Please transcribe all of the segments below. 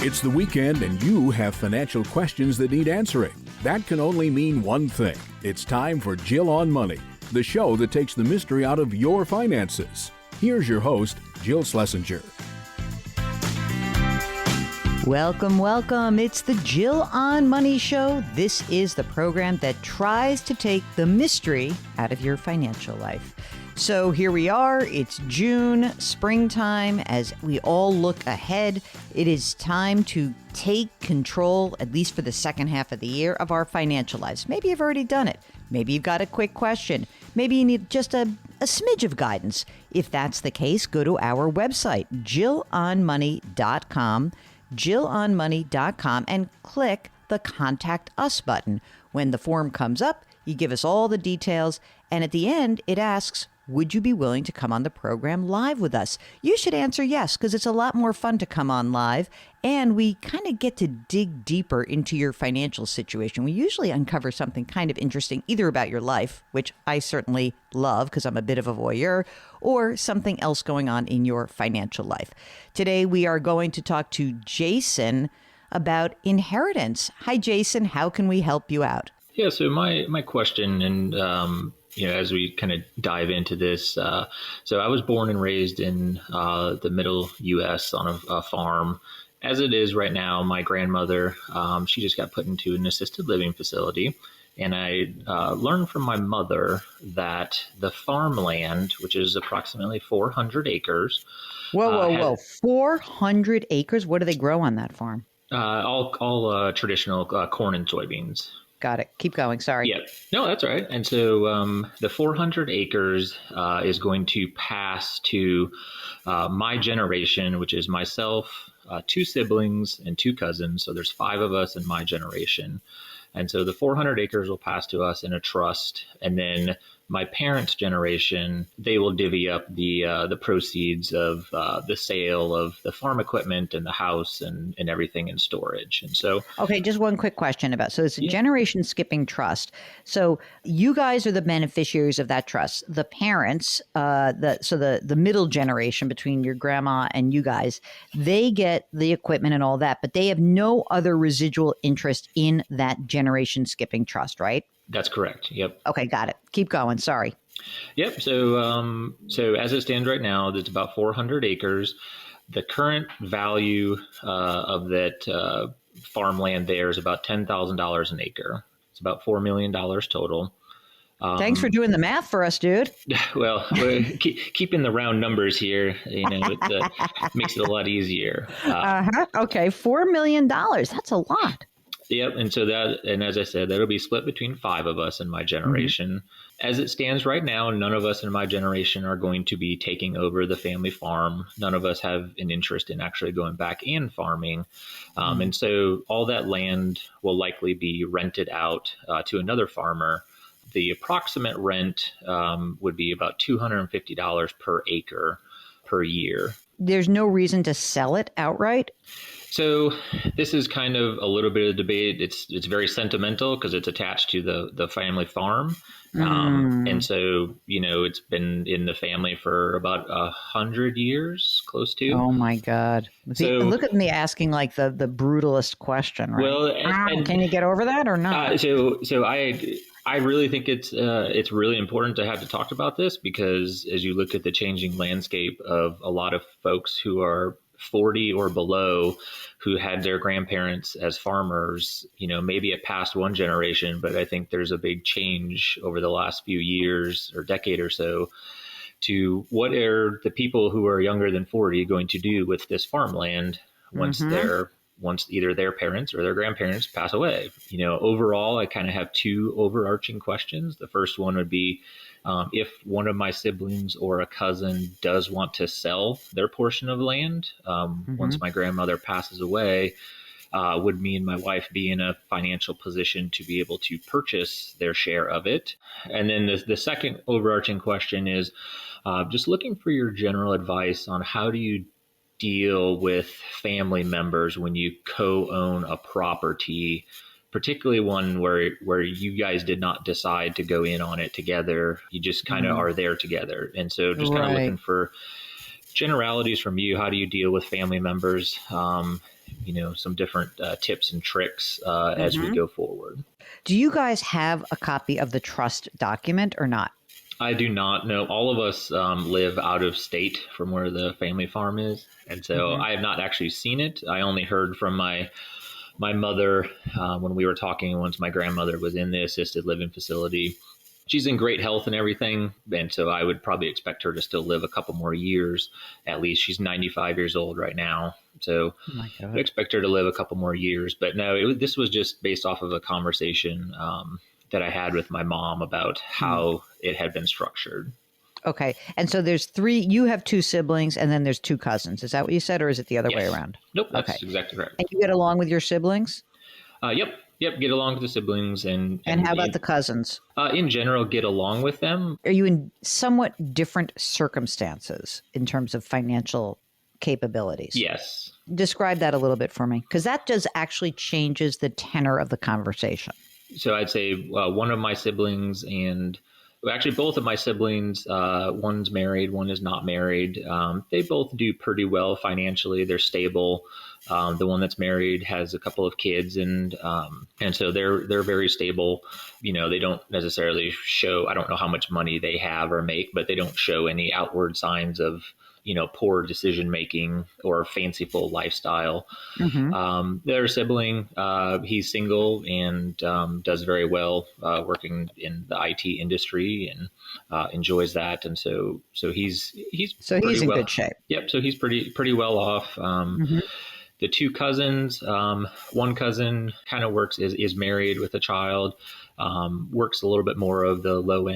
It's the weekend and you have financial questions that need answering. That can only mean one thing. It's time for Jill on Money, the show that takes the mystery out of your finances. Here's your host, Jill Schlesinger. Welcome, welcome. It's the Jill on Money show. This is the program that tries to take the mystery out of your financial life. So here we are. It's June, springtime. As we all look ahead, it is time to take control, at least for the second half of the year, of our financial lives. Maybe you've already done it. Maybe you've got a quick question. Maybe you need just a smidge of guidance. If that's the case, go to our website, jillonmoney.com, jillonmoney.com, and click the Contact Us button. When the form comes up, you give us all the details, and at the end, it asks, would you be willing to come on the program live with us? You should answer yes, because it's a lot more fun to come on live, and we kind of get to dig deeper into your financial situation. We usually uncover something kind of interesting, either about your life, which I certainly love because I'm a bit of a voyeur, or something else going on in your financial life. Today, we are going to talk to Jason about inheritance. Hi, Jason. How can we help you out? Yeah, so my question, and as we kind of dive into this, so I was born and raised in the middle U.S. on a farm. As it is right now, my grandmother, she just got put into an assisted living facility. And I learned from my mother that the farmland, which is approximately 400 acres. Whoa. 400 acres? What do they grow on that farm? All traditional corn and soybeans. Got it. Keep going. Sorry. Yeah. No, that's all right. And so the 400 acres is going to pass to my generation, which is myself, two siblings, and two cousins. So there's 5 of us in my generation. And so the 400 acres will pass to us in a trust. And then my parents' generation, they will divvy up the proceeds of the sale of the farm equipment and the house and everything in storage. And so, okay, just one quick question about, so it's a generation skipping trust. So you guys are the beneficiaries of that trust. The parents, the middle generation between your grandma and you guys, they get the equipment and all that, but they have no other residual interest in that generation skipping trust, right? That's correct. Yep. Okay, got it. Keep going. Sorry. Yep. So, so as it stands right now, it's about 400 acres. The current value of that farmland there is about $10,000 an acre. It's about $4 million total. Thanks for doing the math for us, dude. Well, we're keeping the round numbers here. It makes it a lot easier. Okay, $4 million. That's a lot. Yep. And so as I said, that'll be split between 5 of us in my generation. Mm-hmm. As it stands right now, none of us in my generation are going to be taking over the family farm. None of us have an interest in actually going back and farming. And so all that land will likely be rented out to another farmer. The approximate rent would be about $250 per acre per year. There's no reason to sell it outright? So this is kind of a little bit of debate. It's very sentimental because it's attached to the family farm. And so, it's been in the family for about 100 years, close to. Oh, my God. So, look at me asking like the brutalist question, right? Well, can you get over that or not? So I really think it's really important to have to talk about this because as you look at the changing landscape of a lot of folks who are 40 or below who had their grandparents as farmers, maybe it passed one generation, but I think there's a big change over the last few years or decade or so to what are the people who are younger than 40 going to do with this farmland once either their parents or their grandparents pass away. Overall, I kind of have 2 overarching questions. The first one would be, if one of my siblings or a cousin does want to sell their portion of land, once my grandmother passes away, would me and my wife be in a financial position to be able to purchase their share of it? And then the second overarching question is just looking for your general advice on how do you deal with family members when you co-own a property, particularly one where you guys did not decide to go in on it together. You just kind of are there together. And so just kind of looking for generalities from you. How do you deal with family members some different tips and tricks as we go forward. Do you guys have a copy of the trust document or not? I do not know. All of us live out of state from where the family farm is. And so I have not actually seen it. I only heard from my mother when we were talking once my grandmother was in the assisted living facility. She's in great health and everything. And so I would probably expect her to still live a couple more years. At least she's 95 years old right now. So I expect her to live a couple more years. But no, this was just based off of a conversation that I had with my mom about how it had been structured. Okay. And so there's you have two siblings and then there's two cousins. Is that what you said, or is it the other way around? Nope, that's exactly right. And you get along with your siblings? Yep. Get along with the siblings. And how about the cousins? In general, get along with them. Are you in somewhat different circumstances in terms of financial capabilities? Yes. Describe that a little bit for me, because that just actually changes the tenor of the conversation. So I'd say one of my siblings actually both of my siblings, one's married, one is not married. They both do pretty well financially. They're stable. The one that's married has a couple of kids, and so they're very stable. They don't necessarily show, I don't know how much money they have or make, but they don't show any outward signs of poor decision making or fanciful lifestyle. The other sibling, he's single and does very well working in the IT industry and enjoys that, and so he's in good shape. Yep. So he's pretty well off. The two cousins, one cousin kind of is married with a child, works a little bit more of the low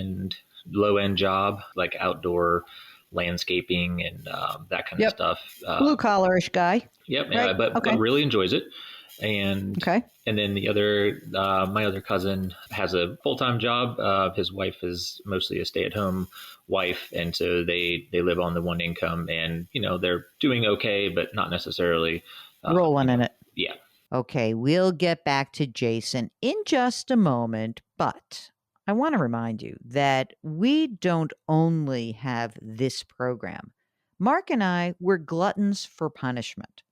end job, like outdoor landscaping and that kind of stuff. Blue collarish guy. Yep. Right. But really enjoys it. And then the other, my other cousin has a full-time job. His wife is mostly a stay-at-home wife. And so they live on the one income, and, they're doing okay, but not necessarily rolling in it. Yeah. Okay. We'll get back to Jason in just a moment, but I want to remind you that we don't only have this program. Mark and I, we're gluttons for punishment.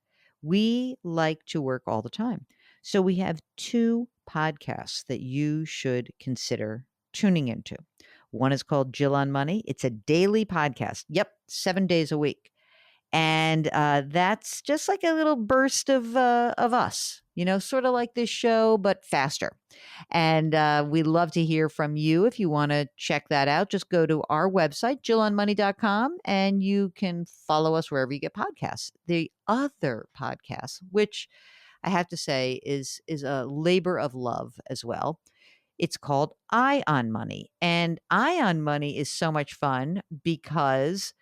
We like to work all the time. So we have two podcasts that you should consider tuning into. One is called Jill on Money. It's a daily podcast. Yep, 7 days a week. And that's just like a little burst of us, sort of like this show, but faster. And we'd love to hear from you. If you want to check that out, just go to our website, jillonmoney.com, and you can follow us wherever you get podcasts. The other podcast, which I have to say is a labor of love as well. It's called Eye on Money. And Eye on Money is so much fun because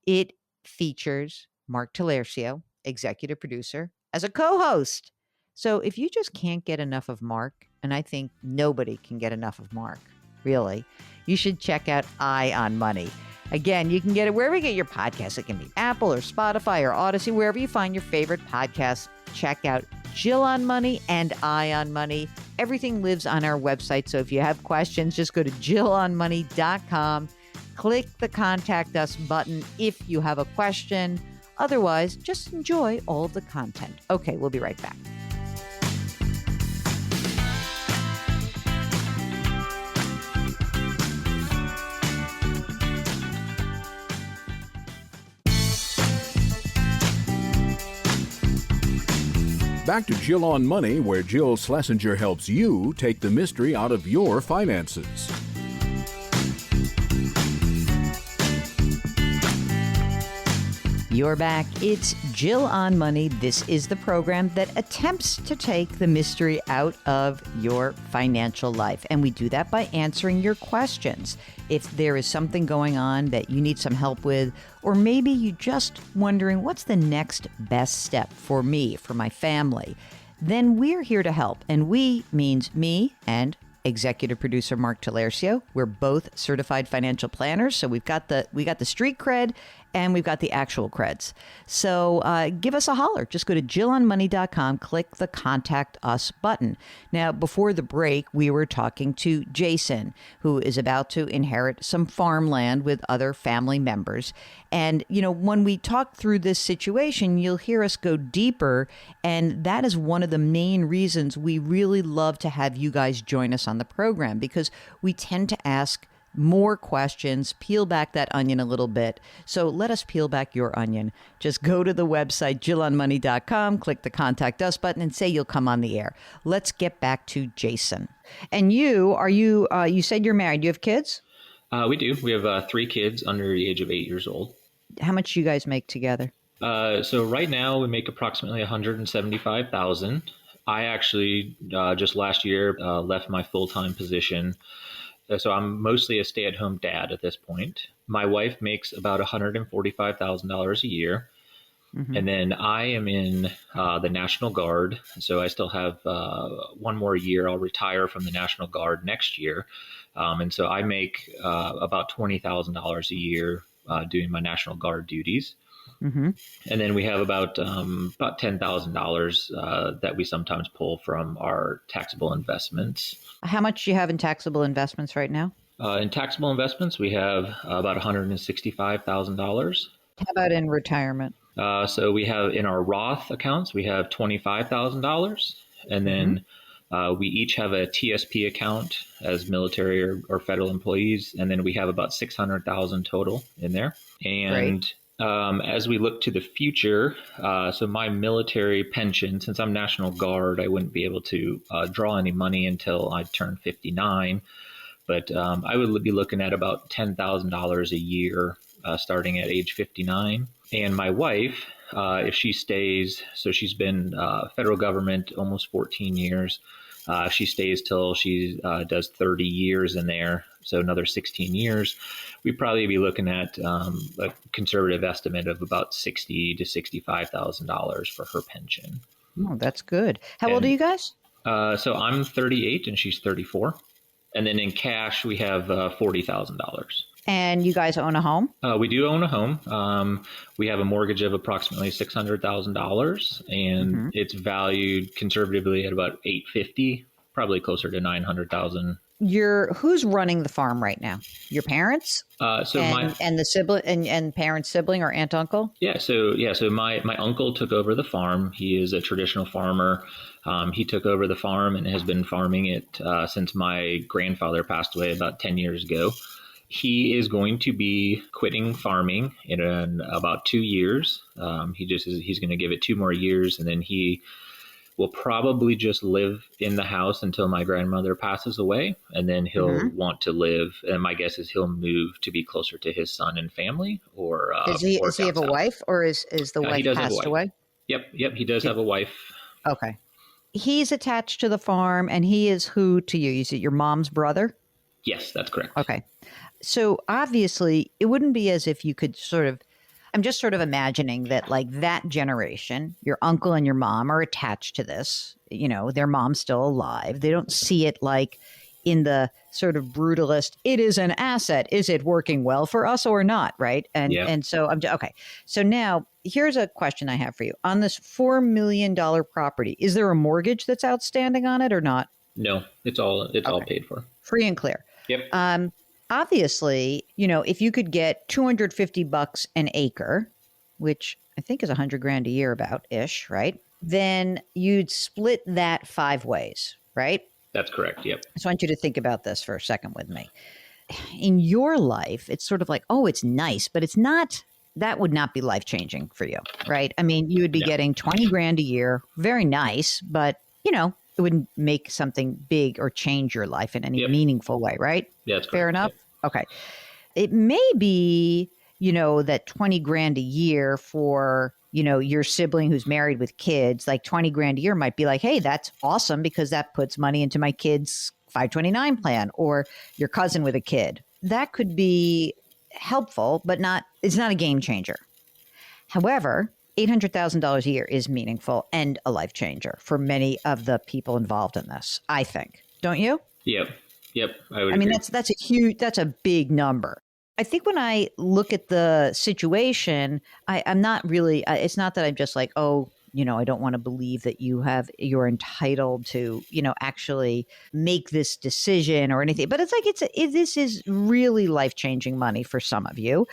it features Mark Talercio, executive producer, as a co-host. So if you just can't get enough of Mark, and I think nobody can get enough of Mark, really, you should check out Eye on Money. Again, you can get it wherever you get your podcasts. It can be Apple or Spotify or Odyssey, wherever you find your favorite podcasts. Check out Jill on Money and Eye on Money. Everything lives on our website. So if you have questions, just go to jillonmoney.com. Click the Contact Us button if you have a question. Otherwise, just enjoy all of the content. Okay, we'll be right back. Back to Jill on Money, where Jill Schlesinger helps you take the mystery out of your finances. You're back. It's Jill on Money. This is the program that attempts to take the mystery out of your financial life. And we do that by answering your questions. If there is something going on that you need some help with, or maybe you just wondering what's the next best step for me, for my family, then we're here to help. And we means me and executive producer Mark Talercio. We're both certified financial planners, so we got the street cred, and we've got the actual creds. So give us a holler. Just go to JillOnMoney.com, click the Contact Us button. Now, before the break, we were talking to Jason, who is about to inherit some farmland with other family members. And, when we talk through this situation, you'll hear us go deeper. And that is one of the main reasons we really love to have you guys join us on the program, because we tend to ask more questions, peel back that onion a little bit. So let us peel back your onion. Just go to the website, JillOnMoney.com, click the Contact Us button, and say you'll come on the air. Let's get back to Jason. And you said you're married. Do you have kids? We do. We have 3 kids under the age of 8 years old. How much do you guys make together? So right now we make approximately $175,000. I actually just last year left my full-time position. So I'm mostly a stay-at-home dad at this point. My wife makes about $145,000 a year. Mm-hmm. And then I am in the National Guard. So I still have 1 more year. I'll retire from the National Guard next year. And so I make about $20,000 a year doing my National Guard duties. Mm-hmm. And then we have about $10,000 that we sometimes pull from our taxable investments. How much do you have in taxable investments right now? In taxable investments, we have about $165,000. How about in retirement? So we have in our Roth accounts, we have $25,000. And then we each have a TSP account as military or federal employees. And then we have about $600,000 total in there. And as we look to the future, so my military pension, since I'm National Guard, I wouldn't be able to draw any money until I turn 59. But I would be looking at about $10,000 a year starting at age 59. And my wife, if she stays, so she's been federal government almost 14 years. If she stays till she does 30 years in there, so another 16 years, we'd probably be looking at a conservative estimate of about $60,000 to $65,000 for her pension. Oh, that's good. How old are you guys? So I'm 38 and she's 34. And then in cash, we have $40,000. And you guys own a home? We do own a home. We have a mortgage of approximately $600,000, and it's valued conservatively at about $850,000, probably closer to $900,000. Who's running the farm right now? Your parents? And the sibling and parents' sibling or aunt, uncle? So my uncle took over the farm. He is a traditional farmer. He took over the farm and has been farming it since my grandfather passed away about 10 years ago. He is going to be quitting farming in about 2 years. He's going to give it 2 more years, and then he will probably just live in the house until my grandmother passes away, and then he'll want to live. And my guess is he'll move to be closer to his son and family. Does he have a wife, or is the wife passed away? Yep, he does have a wife. Okay. He's attached to the farm, and he is who to you? Is it your mom's brother? Yes, that's correct. Okay. So obviously, it wouldn't be as if you could I'm just sort of imagining that like that generation, your uncle and your mom are attached to this, their mom's still alive. They don't see it like in the sort of brutalist, it is an asset. Is it working well for us or not? Right. And so okay. So now here's a question I have for you on this $4 million property. Is there a mortgage that's outstanding on it or not? No, it's all paid for. Free and clear. Yep. Obviously, if you could get $250 an acre, which I think is $100,000 a year about ish, right? Then you'd split that 5 ways, right? That's correct. Yep. I just want you to think about this for a second with me. In your life, it's sort of like, oh, it's nice, but it's not. That would not be life changing for you, right? I mean, you would be getting $20,000 a year, very nice, but it wouldn't make something big or change your life in any meaningful way, right? Yeah, that's fair correct. enough. Yep. Okay. It may be, that $20,000 a year for, your sibling who's married with kids, like $20,000 a year might be like, hey, that's awesome because that puts money into my kid's 529 plan, or your cousin with a kid. That could be helpful, but it's not a game changer. However, $800,000 a year is meaningful and a life changer for many of the people involved in this, I think. Don't you? Yep. I would mean, agree. that's a big number. I think when I look at the situation, I'm not really, it's not that I'm just like, oh, I don't want to believe that you're entitled to, actually make this decision or anything. But it's like, this is really life-changing money for some of you.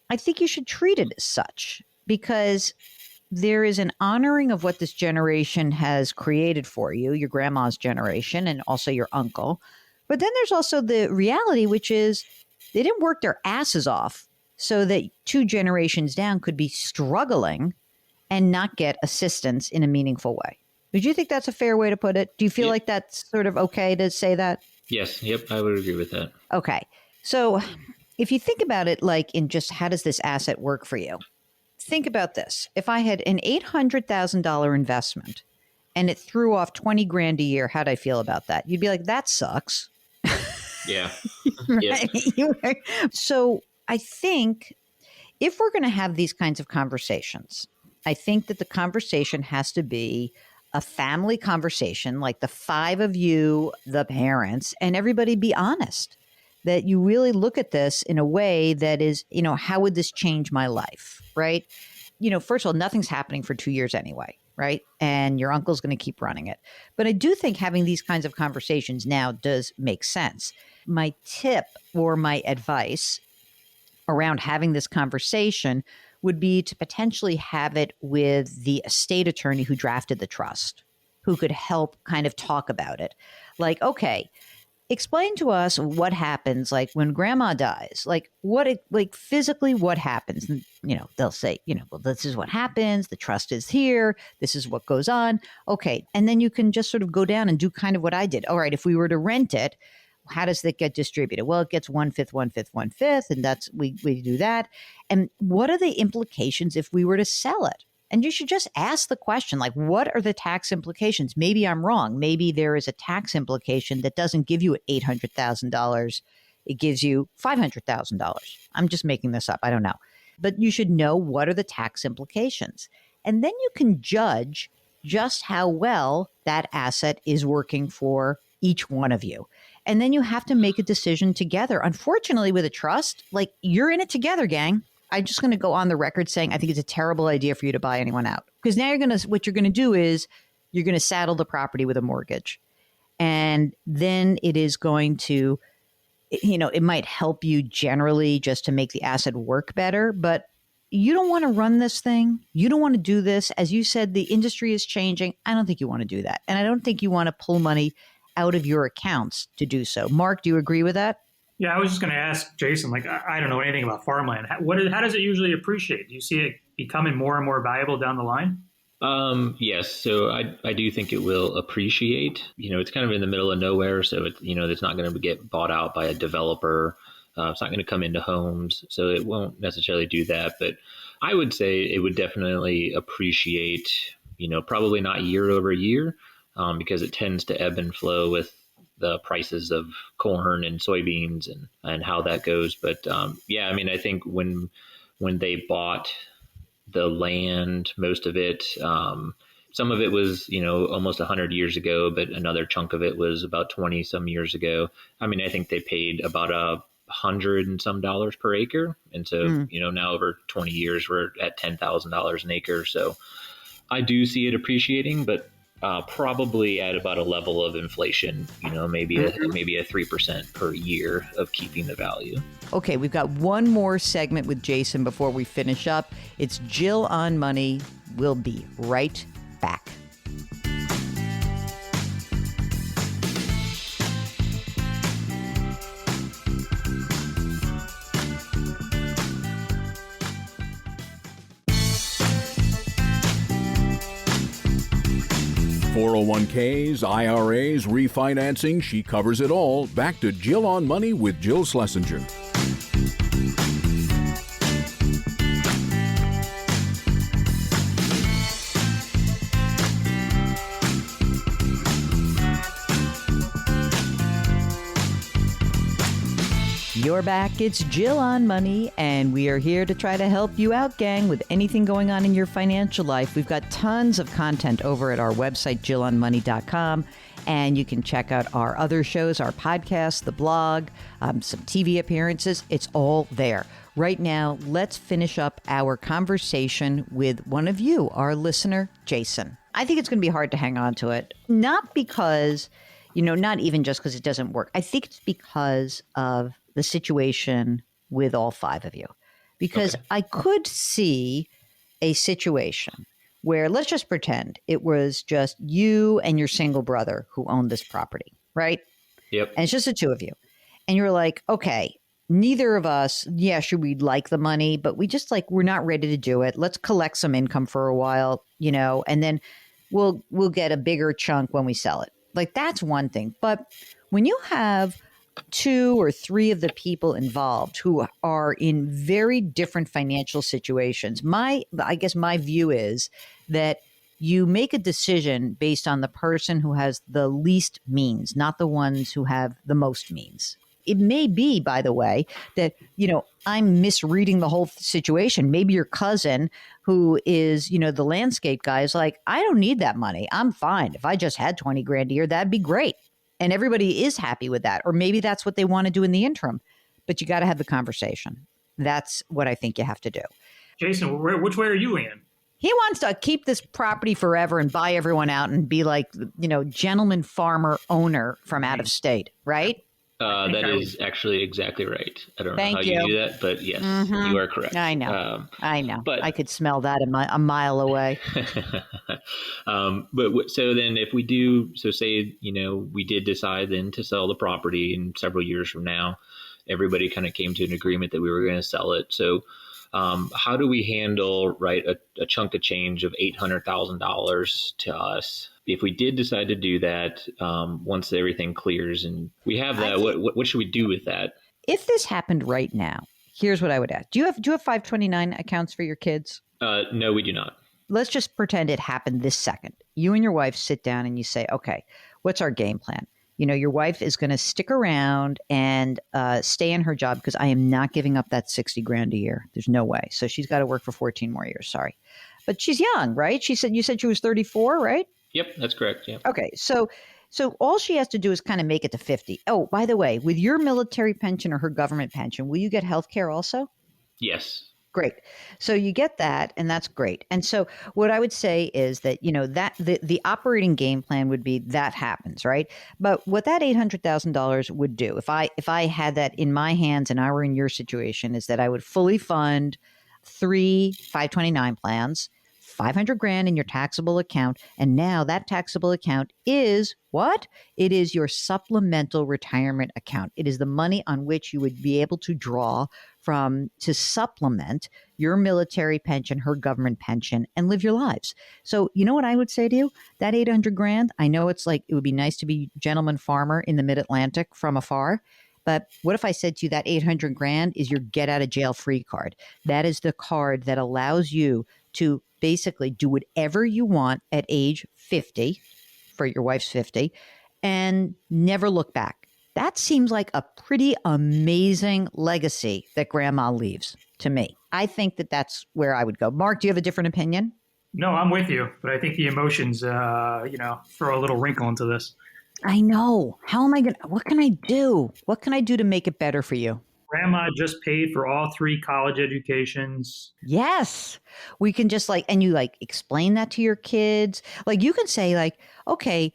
I think you should treat it as such because there is an honoring of what this generation has created for you, your grandma's generation, and also your uncle. But then there's also the reality, which is they didn't work their asses off so that 2 generations down could be struggling and not get assistance in a meaningful way. Would you think that's a fair way to put it? Do you feel like that's sort of okay to say that? Yes. Yep. I would agree with that. Okay. So if you think about it like in just how does this asset work for you? Think about this. If I had an $800,000 investment and it threw off 20 grand a year, how'd I feel about that? You'd be like, that sucks. Yeah. Right? So I think if we're going to have these kinds of conversations, I think that the conversation has to be a family conversation, like the 5 of you, the parents, and everybody be honest. That you really look at this in a way that is, how would this change my life, right? First of all, nothing's happening for 2 years anyway, right? And your uncle's going to keep running it. But I do think having these kinds of conversations now does make sense. My tip or my advice around having this conversation would be to potentially have it with the estate attorney who drafted the trust, who could help kind of talk about it. Like, okay, explain to us what happens, like when grandma dies, like physically what happens. And, they'll say, well, this is what happens. The trust is here. This is what goes on. Okay. And then you can just sort of go down and do kind of what I did. All right. If we were to rent it, how does that get distributed? Well, it gets 1/5, 1/5, 1/5. And we do that. And what are the implications if we were to sell it? And you should just ask the question, like, what are the tax implications? Maybe I'm wrong. Maybe there is a tax implication that doesn't give you $800,000. It gives you $500,000. I'm just making this up. I don't know. But you should know what are the tax implications. And then you can judge just how well that asset is working for each one of you. And then you have to make a decision together. Unfortunately, with a trust, like you're in it together, gang. I'm just going to go on the record saying I think it's a terrible idea for you to buy anyone out. Because now what you're going to do is you're going to saddle the property with a mortgage. And then it is going to, it might help you generally just to make the asset work better. But you don't want to run this thing. You don't want to do this. As you said, the industry is changing. I don't think you want to do that. And I don't think you want to pull money out of your accounts to do so. Mark, do you agree with that? Yeah, I was just going to ask Jason, like, I don't know anything about farmland. How does it usually appreciate? Do you see it becoming more and more valuable down the line? Yes. So I do think it will appreciate. It's kind of in the middle of nowhere. So it's not going to get bought out by a developer. It's not going to come into homes. So it won't necessarily do that. But I would say it would definitely appreciate, probably not year over year, because it tends to ebb and flow with the prices of corn and soybeans and how that goes. But I think when they bought the land, most of it, some of it was, almost 100 years ago, but another chunk of it was about 20 some years ago. I think they paid about $100 and some per acre. And so, now over 20 years, we're at $10,000 an acre. So I do see it appreciating, but probably at about a level of inflation, maybe a 3% per year of keeping the value. Okay, we've got one more segment with Jason before we finish up. It's Jill on Money. We'll be right back. .401ks, IRAs, refinancing, she covers it all. Back to Jill on Money with Jill Schlesinger. You're back. It's Jill on Money, and we are here to try to help you out, gang, with anything going on in your financial life. We've got tons of content over at our website, jillonmoney.com, and you can check out our other shows, our podcast, the blog, some TV appearances. It's all there. Right now, let's finish up our conversation with one of you, our listener, Jason. I think it's going to be hard to hang on to it, not because, not even just because it doesn't work. I think it's because of the situation with all five of you, because I could see a situation where, let's just pretend it was just you and your single brother who owned this property, right? Yep. And it's just the two of you. And you're like, okay, neither of us, yeah, sure, we'd like the money, but we're not ready to do it. Let's collect some income for a while, and then we'll get a bigger chunk when we sell it. Like, that's one thing. But when you have two or three of the people involved who are in very different financial situations, I guess my view is that you make a decision based on the person who has the least means, not the ones who have the most means. It may be, by the way, that, I'm misreading the whole situation. Maybe your cousin who is, the landscape guy is like, I don't need that money. I'm fine. If I just had 20 grand a year, that'd be great. And everybody is happy with that. Or maybe that's what they want to do in the interim. But you got to have the conversation. That's what I think you have to do. Jason, which way are you in? He wants to keep this property forever and buy everyone out and be like, gentleman farmer owner from out of state, right? That is actually exactly right. I don't know how you do that, but yes, you are correct. I know. But I could smell that a mile away. So then if we do, say, we did decide then to sell the property, and several years from now, everybody kind of came to an agreement that we were going to sell it. So how do we handle, right, a chunk of change of $800,000 to us? If we did decide to do that, once everything clears and we have that, what should we do with that? If this happened right now, here's what I would ask. Do you have 529 accounts for your kids? No, we do not. Let's just pretend it happened this second. You and your wife sit down and you say, okay, what's our game plan? Your wife is going to stick around and stay in her job because I am not giving up that 60 grand a year. There's no way. So she's got to work for 14 more years. Sorry. But she's young, right? You said she was 34, right? Yep, that's correct. Yeah. Okay. So all she has to do is kind of make it to 50. Oh, by the way, with your military pension or her government pension, will you get health care also? Yes. Great. So you get that, and that's great. And so what I would say is that, that the operating game plan would be that happens, right? But what that $800,000 would do, if I had that in my hands and I were in your situation, is that I would fully fund 3 529 plans, 500 grand in your taxable account. And now that taxable account is what? It is your supplemental retirement account. It is the money on which you would be able to draw from to supplement your military pension, her government pension, and live your lives. So you know what I would say to you? That 800 grand, I know it's like, it would be nice to be gentleman farmer in the mid-Atlantic from afar. But what if I said to you that 800 grand is your get out of jail free card? That is the card that allows you to basically do whatever you want at age 50, for your wife's 50, and never look back. That seems like a pretty amazing legacy that grandma leaves to me. I think that that's where I would go. Mark, do you have a different opinion? No, I'm with you, but I think the emotions, throw a little wrinkle into this. I know. What can I do? What can I do to make it better for you? Grandma just paid for all 3 college educations. Yes. We can just and you explain that to your kids. You can say okay,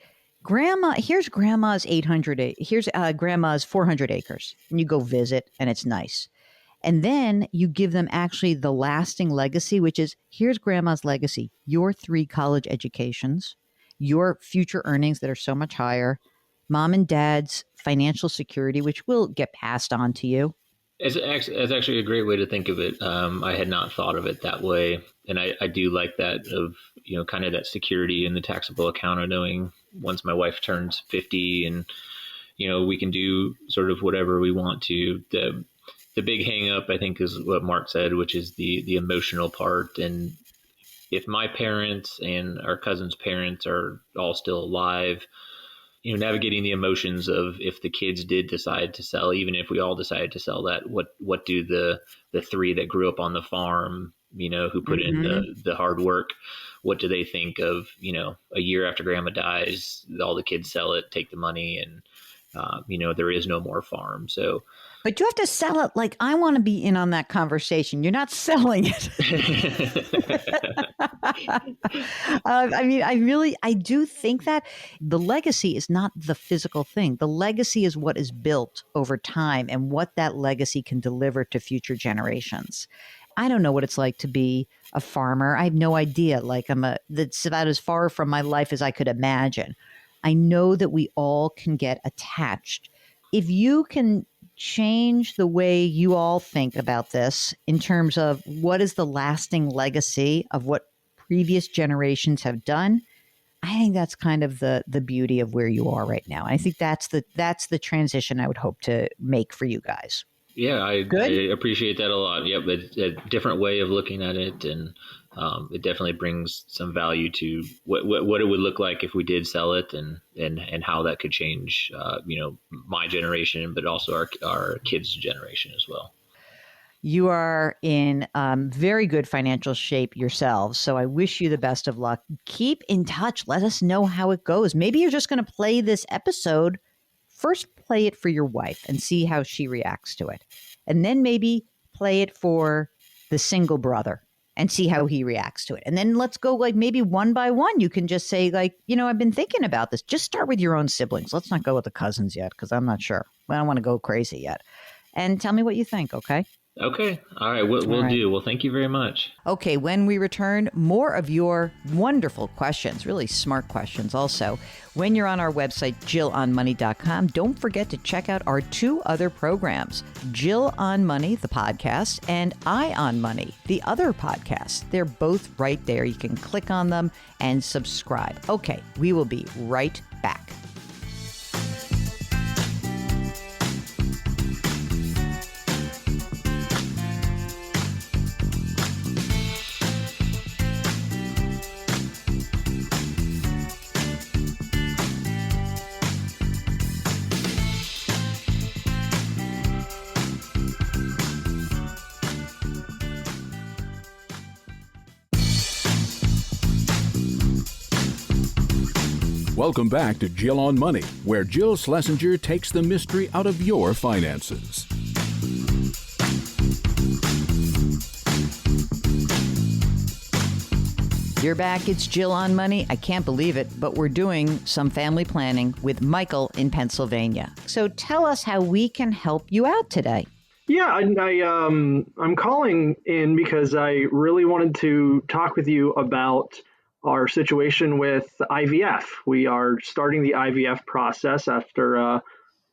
here's grandma's 800, here's grandma's 400 acres. And you go visit and it's nice. And then you give them actually the lasting legacy, which is here's grandma's legacy, your 3 college educations, your future earnings that are so much higher, mom and dad's financial security, which will get passed on to you. It's actually a great way to think of it. I had not thought of it that way. And I do like that of, kind of that security in the taxable account of knowing once my wife turns 50 and, we can do sort of whatever we want to. The big hang up, I think, is what Mark said, which is the emotional part. And if my parents and our cousin's parents are all still alive, navigating the emotions of if the kids did decide to sell, even if we all decided to sell that, what do the three that grew up on the farm, who put in the hard work, what do they think of, a year after grandma dies, all the kids sell it, take the money, and, there is no more farm. So, but you have to sell it. Like, I want to be in on that conversation. You're not selling it. I do think that the legacy is not the physical thing. The legacy is what is built over time and what that legacy can deliver to future generations. I don't know what it's like to be a farmer. I have no idea. Like, that's about as far from my life as I could imagine. I know that we all can get attached. If you can change the way you all think about this in terms of what is the lasting legacy of what previous generations have done, I think that's kind of the beauty of where you are right now. I think that's the transition I would hope to make for you guys. Yeah, I appreciate that a lot. Yep, it's a different way of looking at it, and it definitely brings some value to what it would look like if we did sell it, and how that could change, my generation, but also our kids' generation as well. You are in very good financial shape yourselves, so I wish you the best of luck. Keep in touch. Let us know how it goes. Maybe you're just going to play this episode. First, play it for your wife and see how she reacts to it. And then maybe play it for the single brother and see how he reacts to it. And then let's go like maybe one by one. You can just say like, I've been thinking about this. Just start with your own siblings. Let's not go with the cousins yet because I'm not sure. I don't want to go crazy yet. And tell me what you think, okay? Okay. All right. We'll do. Well, thank you very much. Okay. When we return, more of your wonderful questions, really smart questions also. When you're on our website, JillOnMoney.com, don't forget to check out our two other programs, Jill on Money, the podcast, and I on Money, the other podcast. They're both right there. You can click on them and subscribe. Okay. We will be right back. Welcome back to Jill on Money, where Jill Schlesinger takes the mystery out of your finances. You're back. It's Jill on Money. I can't believe it, but we're doing some family planning with Michael in Pennsylvania. So tell us how we can help you out today. Yeah, I'm calling in because I really wanted to talk with you about our situation with IVF. We are starting the IVF process after a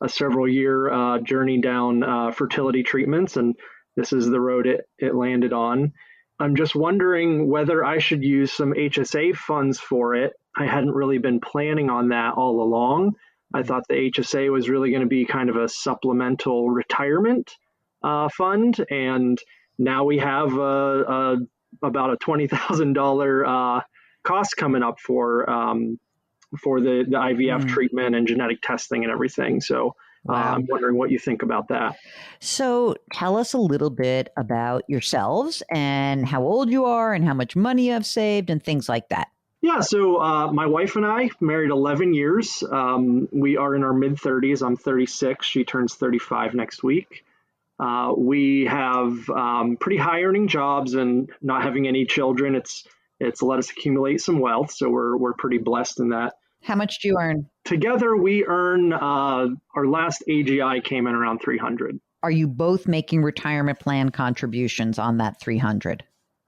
several year journey down fertility treatments, and this is the road it landed on. I'm just wondering whether I should use some HSA funds for it. I hadn't really been planning on that all along. I thought the HSA was really going to be kind of a supplemental retirement fund, and now we have about a $20,000 cost coming up for the IVF treatment and genetic testing and everything. So I'm wondering what you think about that. So tell us a little bit about yourselves and how old you are and how much money you have saved and things like that. Yeah, so my wife and I married 11 years. We are in our mid-30s. I'm 36. She turns 35 next week. We have pretty high-earning jobs, and not having any children, it's let us accumulate some wealth. So we're pretty blessed in that. How much do you earn? Together, we earn, our last AGI came in around 300. Are you both making retirement plan contributions on that 300?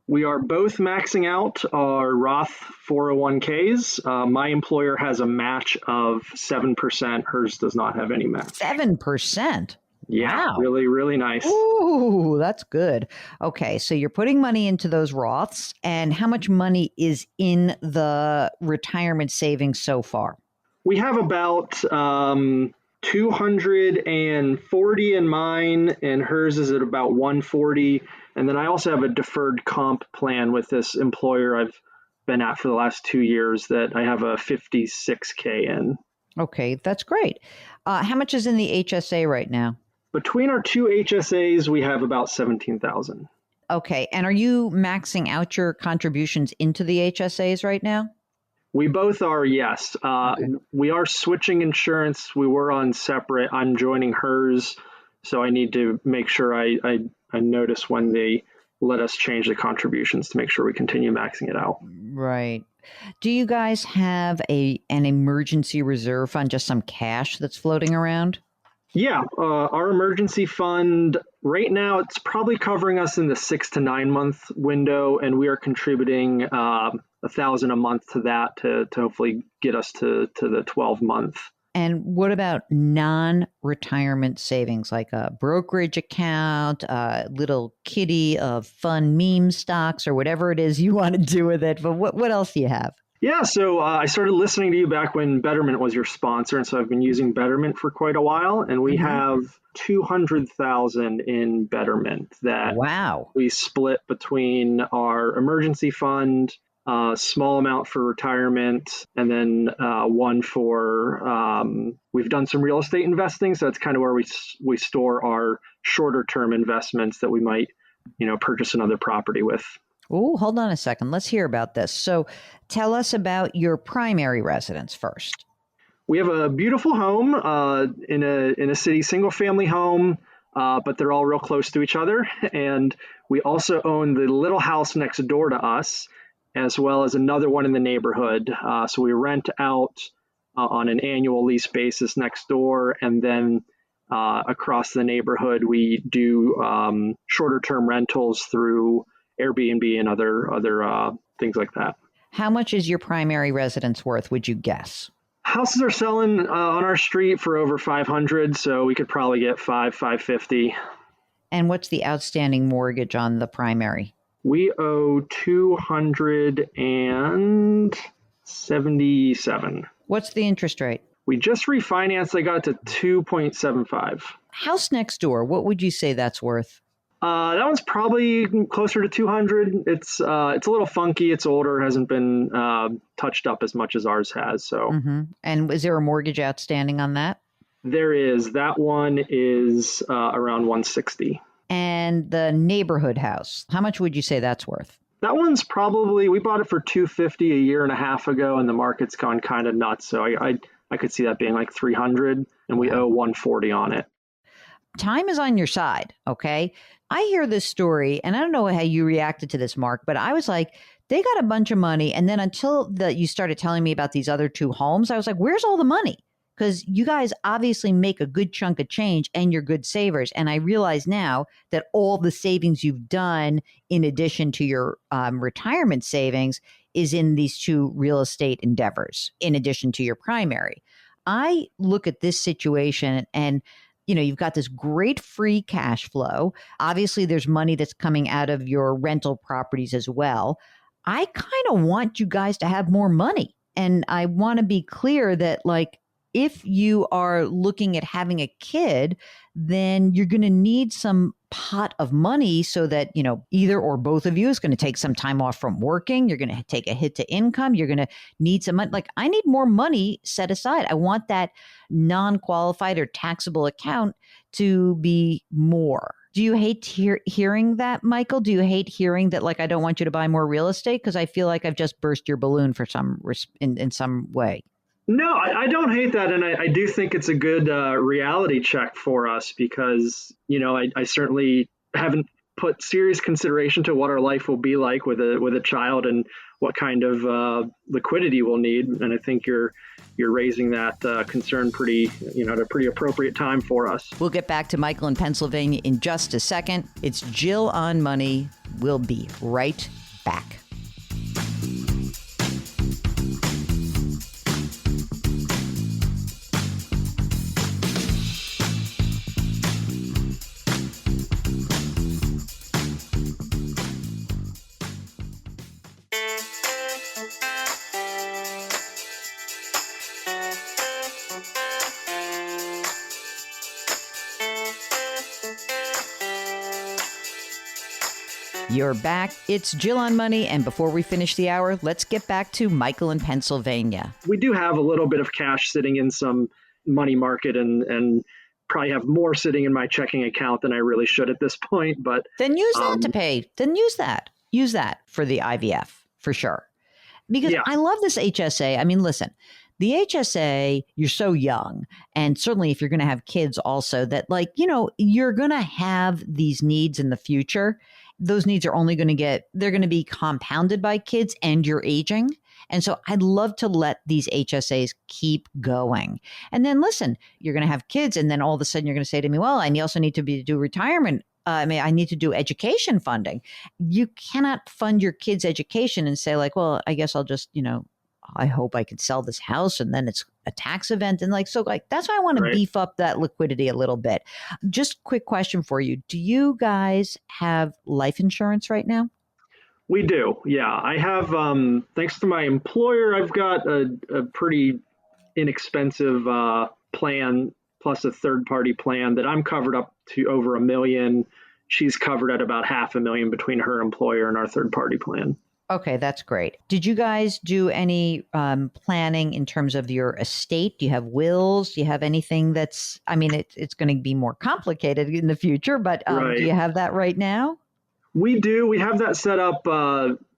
We are both maxing out our Roth 401ks. My employer has a match of 7%. Hers does not have any match. 7%? Yeah, wow. Really, really nice. Ooh, that's good. Okay, so you're putting money into those Roths, and how much money is in the retirement savings so far? We have about 240 in mine, and hers is at about 140. And then I also have a deferred comp plan with this employer I've been at for the last 2 years that I have a 56K in. Okay, that's great. How much is in the HSA right now? Between our two HSAs, we have about 17,000. Okay, and are you maxing out your contributions into the HSAs right now? We both are, yes. Okay. We are switching insurance. We were on separate. I'm joining hers, so I need to make sure I notice when they let us change the contributions to make sure we continue maxing it out. Right. Do you guys have an emergency reserve fund, just some cash that's floating around? Yeah, our emergency fund right now it's probably covering us in the 6 to 9 month window, and we are contributing 1,000 a month to that to hopefully get us to the 12 month. And what about non-retirement savings, like a brokerage account, a little kitty of fun meme stocks, or whatever it is you want to do with it? But what else do you have? Yeah, so I started listening to you back when Betterment was your sponsor, and so I've been using Betterment for quite a while, and we have 200,000 in Betterment that Wow. we split between our emergency fund, a small amount for retirement, and then one for we've done some real estate investing, so that's kind of where we store our shorter term investments that we might purchase another property with. Oh, hold on a second. Let's hear about this. So tell us about your primary residence first. We have a beautiful home in a city, single family home, but they're all real close to each other. And we also own the little house next door to us, as well as another one in the neighborhood. So we rent out on an annual lease basis next door, and then across the neighborhood we do shorter term rentals through Airbnb and other things like that. How much is your primary residence worth, would you guess? Houses are selling on our street for over 500, so we could probably get 550. And what's the outstanding mortgage on the primary? We owe 277. What's the interest rate? We just refinanced. I got it to 2.75. House next door, what would you say that's worth? That one's probably closer to 200. It's a little funky. It's older. Hasn't been touched up as much as ours has. So, And is there a mortgage outstanding on that? There is. That one is around 160. And the neighborhood house, how much would you say that's worth? That one's probably, we bought it for 250 a year and a half ago, and the market's gone kind of nuts. So I could see that being like 300, and we owe 140 on it. Time is on your side, okay? I hear this story, and I don't know how you reacted to this, Mark, but I was like, they got a bunch of money. And then until you started telling me about these other two homes, I was like, where's all the money? Because you guys obviously make a good chunk of change and you're good savers. And I realize now that all the savings you've done in addition to your retirement savings is in these two real estate endeavors, in addition to your primary. I look at this situation and you've got this great free cash flow. Obviously, there's money that's coming out of your rental properties as well. I kind of want you guys to have more money. And I want to be clear that, if you are looking at having a kid, then you're going to need some pot of money so that, either or both of you is going to take some time off from working. You're going to take a hit to income. You're going to need some money. I need more money set aside. I want that non-qualified or taxable account to be more. Do you hate hearing that, Michael? Do you hate hearing that, I don't want you to buy more real estate? Because I feel like I've just burst your balloon for in some way. No, I don't hate that. And I do think it's a good reality check for us because, I certainly haven't put serious consideration to what our life will be like with a child and what kind of liquidity we'll need. And I think you're raising that concern pretty, at a pretty appropriate time for us. We'll get back to Michael in Pennsylvania in just a second. It's Jill on Money. We'll be right back. You're back. It's Jill on Money. And before we finish the hour, let's get back to Michael in Pennsylvania. We do have a little bit of cash sitting in some money market and probably have more sitting in my checking account than I really should at this point. But then use that to pay. Then use that. Use that for the IVF for sure. Because I love this HSA. I mean, listen, the HSA, you're so young. And certainly if you're going to have kids also that like, you know, you're going to have these needs in the future. Those needs are only going to they're going to be compounded by kids and you're aging. And so I'd love to let these HSAs keep going. And then listen, you're going to have kids and then all of a sudden you're going to say to me, well, I also need to do retirement. I need to do education funding. You cannot fund your kids' education and say like, well, I guess I'll just, you know, I hope I can sell this house and then it's a tax event. And like, so like, that's why I want to beef up that liquidity a little bit. Just quick question for you. Do you guys have life insurance right now? We do. Yeah. I have, thanks to my employer, I've got a pretty inexpensive plan plus a third party plan that I'm covered up to over $1 million. She's covered at about $500,000 between her employer and our third party plan. Okay, that's great. Did you guys do any planning in terms of your estate? Do you have wills? Do you have anything that's, I mean, it's going to be more complicated in the future, but do you have that right now? We do. We have that set up.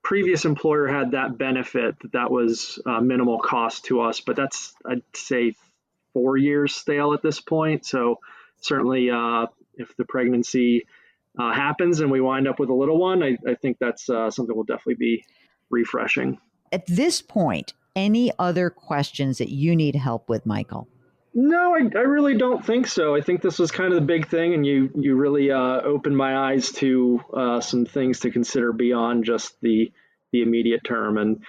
Previous employer had that benefit that was minimal cost to us, but that's, I'd say, 4 years stale at this point. So certainly if the pregnancy happens and we wind up with a little one, I think that's something we'll definitely be refreshing. At this point, any other questions that you need help with, Michael? No, I really don't think so. I think this was kind of the big thing, and you really opened my eyes to some things to consider beyond just the immediate term. And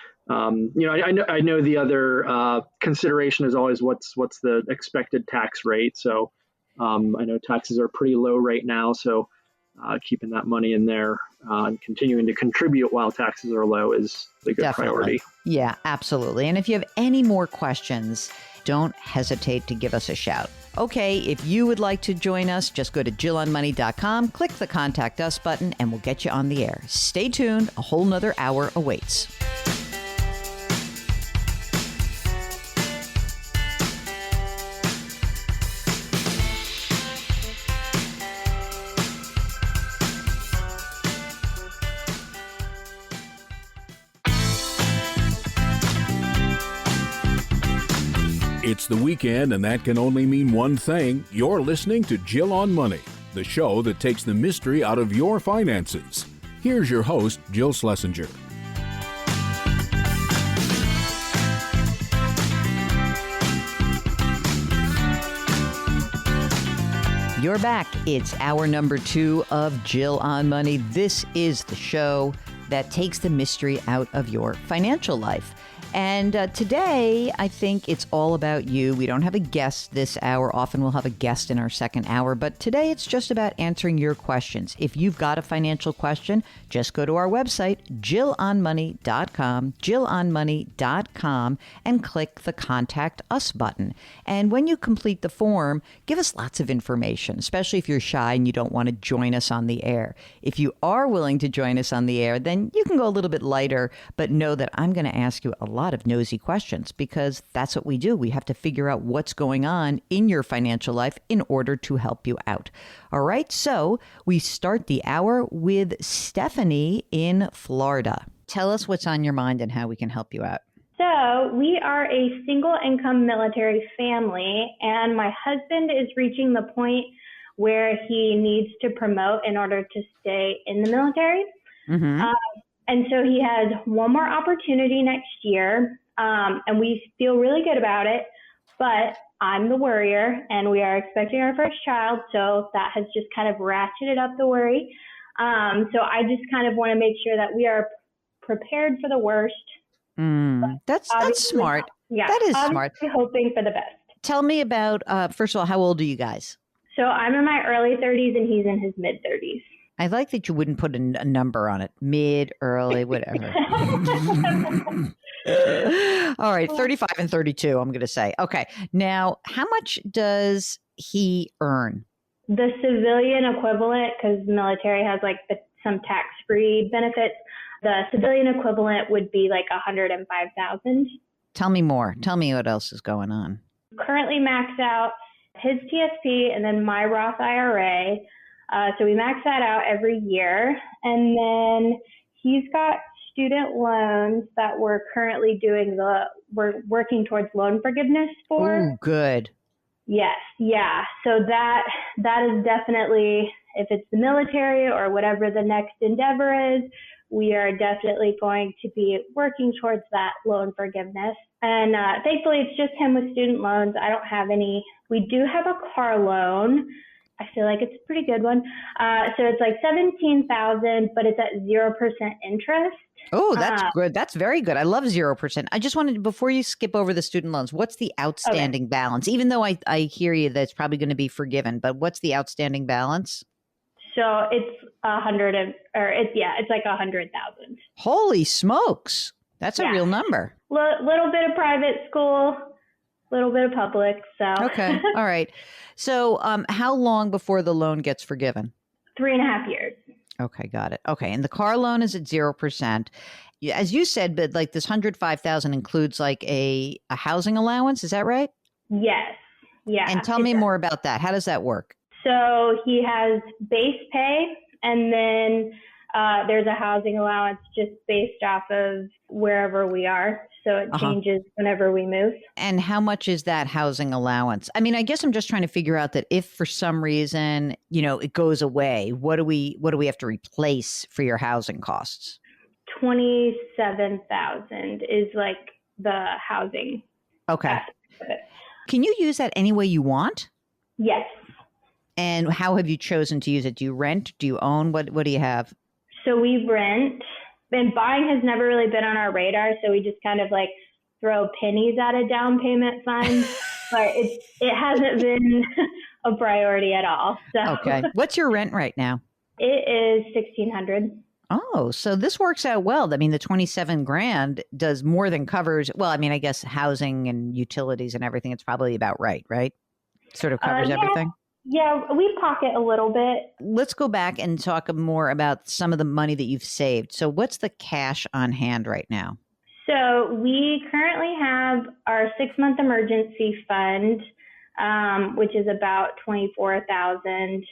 you know, I know the other consideration is always what's the expected tax rate. So I know taxes are pretty low right now, so keeping that money in there and continuing to contribute while taxes are low is a good priority. Yeah, absolutely. And if you have any more questions, don't hesitate to give us a shout. Okay, if you would like to join us, just go to JillOnMoney.com, click the Contact Us button, and we'll get you on the air. Stay tuned. A whole nother hour awaits. It's the weekend, and that can only mean one thing. You're listening to Jill on Money, the show that takes the mystery out of your finances. Here's your host, Jill Schlesinger. You're back. It's hour number 2 of Jill on Money. This is the show that takes the mystery out of your financial life. And today, I think it's all about you. We don't have a guest this hour. Often we'll have a guest in our second hour. But today, it's just about answering your questions. If you've got a financial question, just go to our website, JillOnMoney.com, JillOnMoney.com, and click the Contact Us button. And when you complete the form, give us lots of information, especially if you're shy and you don't want to join us on the air. If you are willing to join us on the air, then you can go a little bit lighter, but know that I'm going to ask you a lot of nosy questions because that's what we do. We have to figure out what's going on in your financial life in order to help you out. All right. So we start the hour with Stephanie in Florida. Tell us what's on your mind and how we can help you out. So we are a single income military family, and my husband is reaching the point where he needs to promote in order to stay in the military. Mm-hmm. And so he has one more opportunity next year, and we feel really good about it, but I'm the worrier, and we are expecting our first child, so that has just kind of ratcheted up the worry. So I just kind of want to make sure that we are prepared for the worst. That's smart. Yeah, that is smart. Hoping for the best. Tell me about, first of all, how old are you guys? So I'm in my early 30s, and he's in his mid-30s. I like that you wouldn't put a number on it. Mid, early, whatever. All right, 35 and 32, I'm going to say. Okay, now, how much does he earn? The civilian equivalent, because the military has like some tax-free benefits. The civilian equivalent would be like $105,000. Tell me more. Tell me what else is going on. Currently max out his TSP and then my Roth IRA. So we max that out every year. And then he's got student loans that we're currently we're working towards loan forgiveness for. Oh, good. Yes. Yeah. So that is definitely, if it's the military or whatever the next endeavor is, we are definitely going to be working towards that loan forgiveness. And thankfully, it's just him with student loans. I don't have any. We do have a car loan. I feel like it's a pretty good one. So it's like $17,000, but it's at 0% interest. Oh, that's good. That's very good. I love 0%. I just wanted, before you skip over the student loans, what's the outstanding balance? Even though I hear you that it's probably going to be forgiven, but what's the outstanding balance? So it's it's like 100,000. Holy smokes. That's a real number. Little bit of private school, little bit of public. So okay. All right. So how long before the loan gets forgiven? 3.5 years. Okay, got it. Okay, and the car loan is at 0%. As you said, but like this 105,000 includes like a housing allowance. Is that right? Yes. Yeah. And tell me more about that. How does that work? So he has base pay, and then there's a housing allowance just based off of wherever we are. So it changes whenever we move. And how much is that housing allowance? I mean, I guess I'm just trying to figure out that if for some reason, it goes away, what do we have to replace for your housing costs? 27,000 is like the housing. Okay. Can you use that any way you want? Yes. And how have you chosen to use it? Do you rent? Do you own? What do you have? So we rent. And buying has never really been on our radar, so we just kind of like throw pennies at a down payment fund. But it hasn't been a priority at all. So. Okay. What's your rent right now? It is $1,600. Oh, so this works out well. I mean, the 27 grand does more than covers. Well, I mean, I guess housing and utilities and everything. It's probably about right? Sort of covers everything. Yeah, we pocket a little bit. Let's go back and talk more about some of the money that you've saved. So what's the cash on hand right now? So we currently have our 6-month emergency fund, which is about $24,000.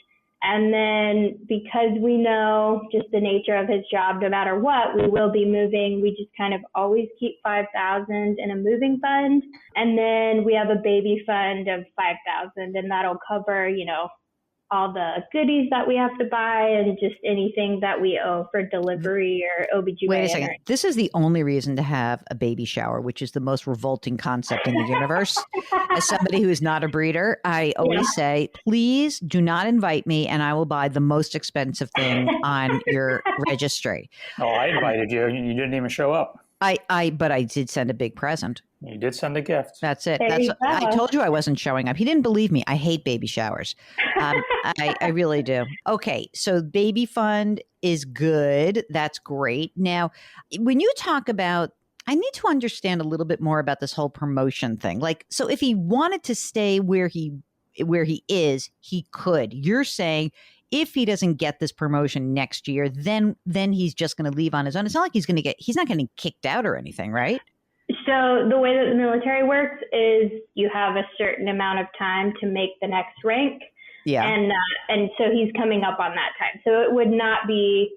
And then because we know just the nature of his job, no matter what, we will be moving. We just kind of always keep $5,000 in a moving fund. And then we have a baby fund of $5,000, and that'll cover, all the goodies that we have to buy and just anything that we owe for delivery or OBGYN. Wait a second. This is the only reason to have a baby shower, which is the most revolting concept in the universe. As somebody who is not a breeder, I always say, please do not invite me and I will buy the most expensive thing on your registry. Oh, I invited you. You didn't even show up. But I did send a big present. You did send a gift. That's it. I told you I wasn't showing up. He didn't believe me. I hate baby showers. I really do. Okay. So baby fund is good. That's great. Now, when you talk about, I need to understand a little bit more about this whole promotion thing. Like, so if he wanted to stay where he is, he could. You're saying if he doesn't get this promotion next year, then he's just going to leave on his own. It's not like he's not getting kicked out or anything, right? So the way that the military works is you have a certain amount of time to make the next rank. Yeah. And so he's coming up on that time. So it would not be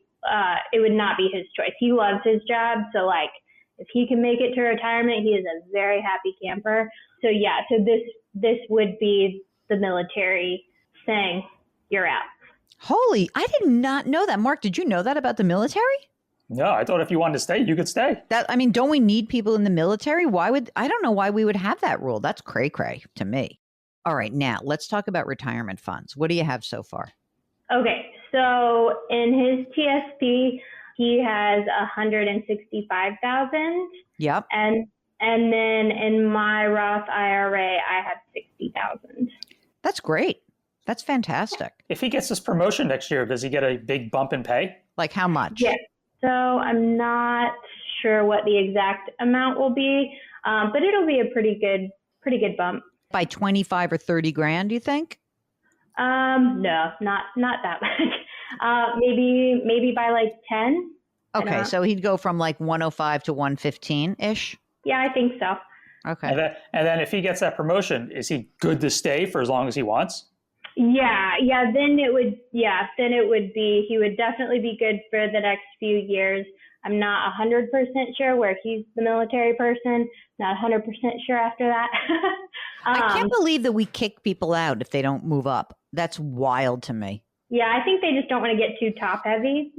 his choice. He loves his job. So like if he can make it to retirement, he is a very happy camper. So yeah, so this would be the military saying you're out. Holy, I did not know that. Mark, did you know that about the military? No, I thought if you wanted to stay, you could stay. Don't we need people in the military? I don't know why we would have that rule. That's cray-cray to me. All right, now let's talk about retirement funds. What do you have so far? Okay, so in his TSP, he has $165,000. Yep. And then in my Roth IRA, I have $60,000. That's great. That's fantastic. If he gets this promotion next year, does he get a big bump in pay? Like how much? Yes. So I'm not sure what the exact amount will be, but it'll be a pretty good bump. By 25 or 30 grand, do you think? No, not that much. Maybe by like 10. Okay, so he'd go from like 105 to 115-ish? Yeah, I think so. Okay. And then if he gets that promotion, is he good to stay for as long as he wants? Yeah. Then it would be, he would definitely be good for the next few years. I'm not 100% sure where he's the military person, not 100% sure after that. I can't believe that we kick people out if they don't move up. That's wild to me. Yeah, I think they just don't want to get too top heavy,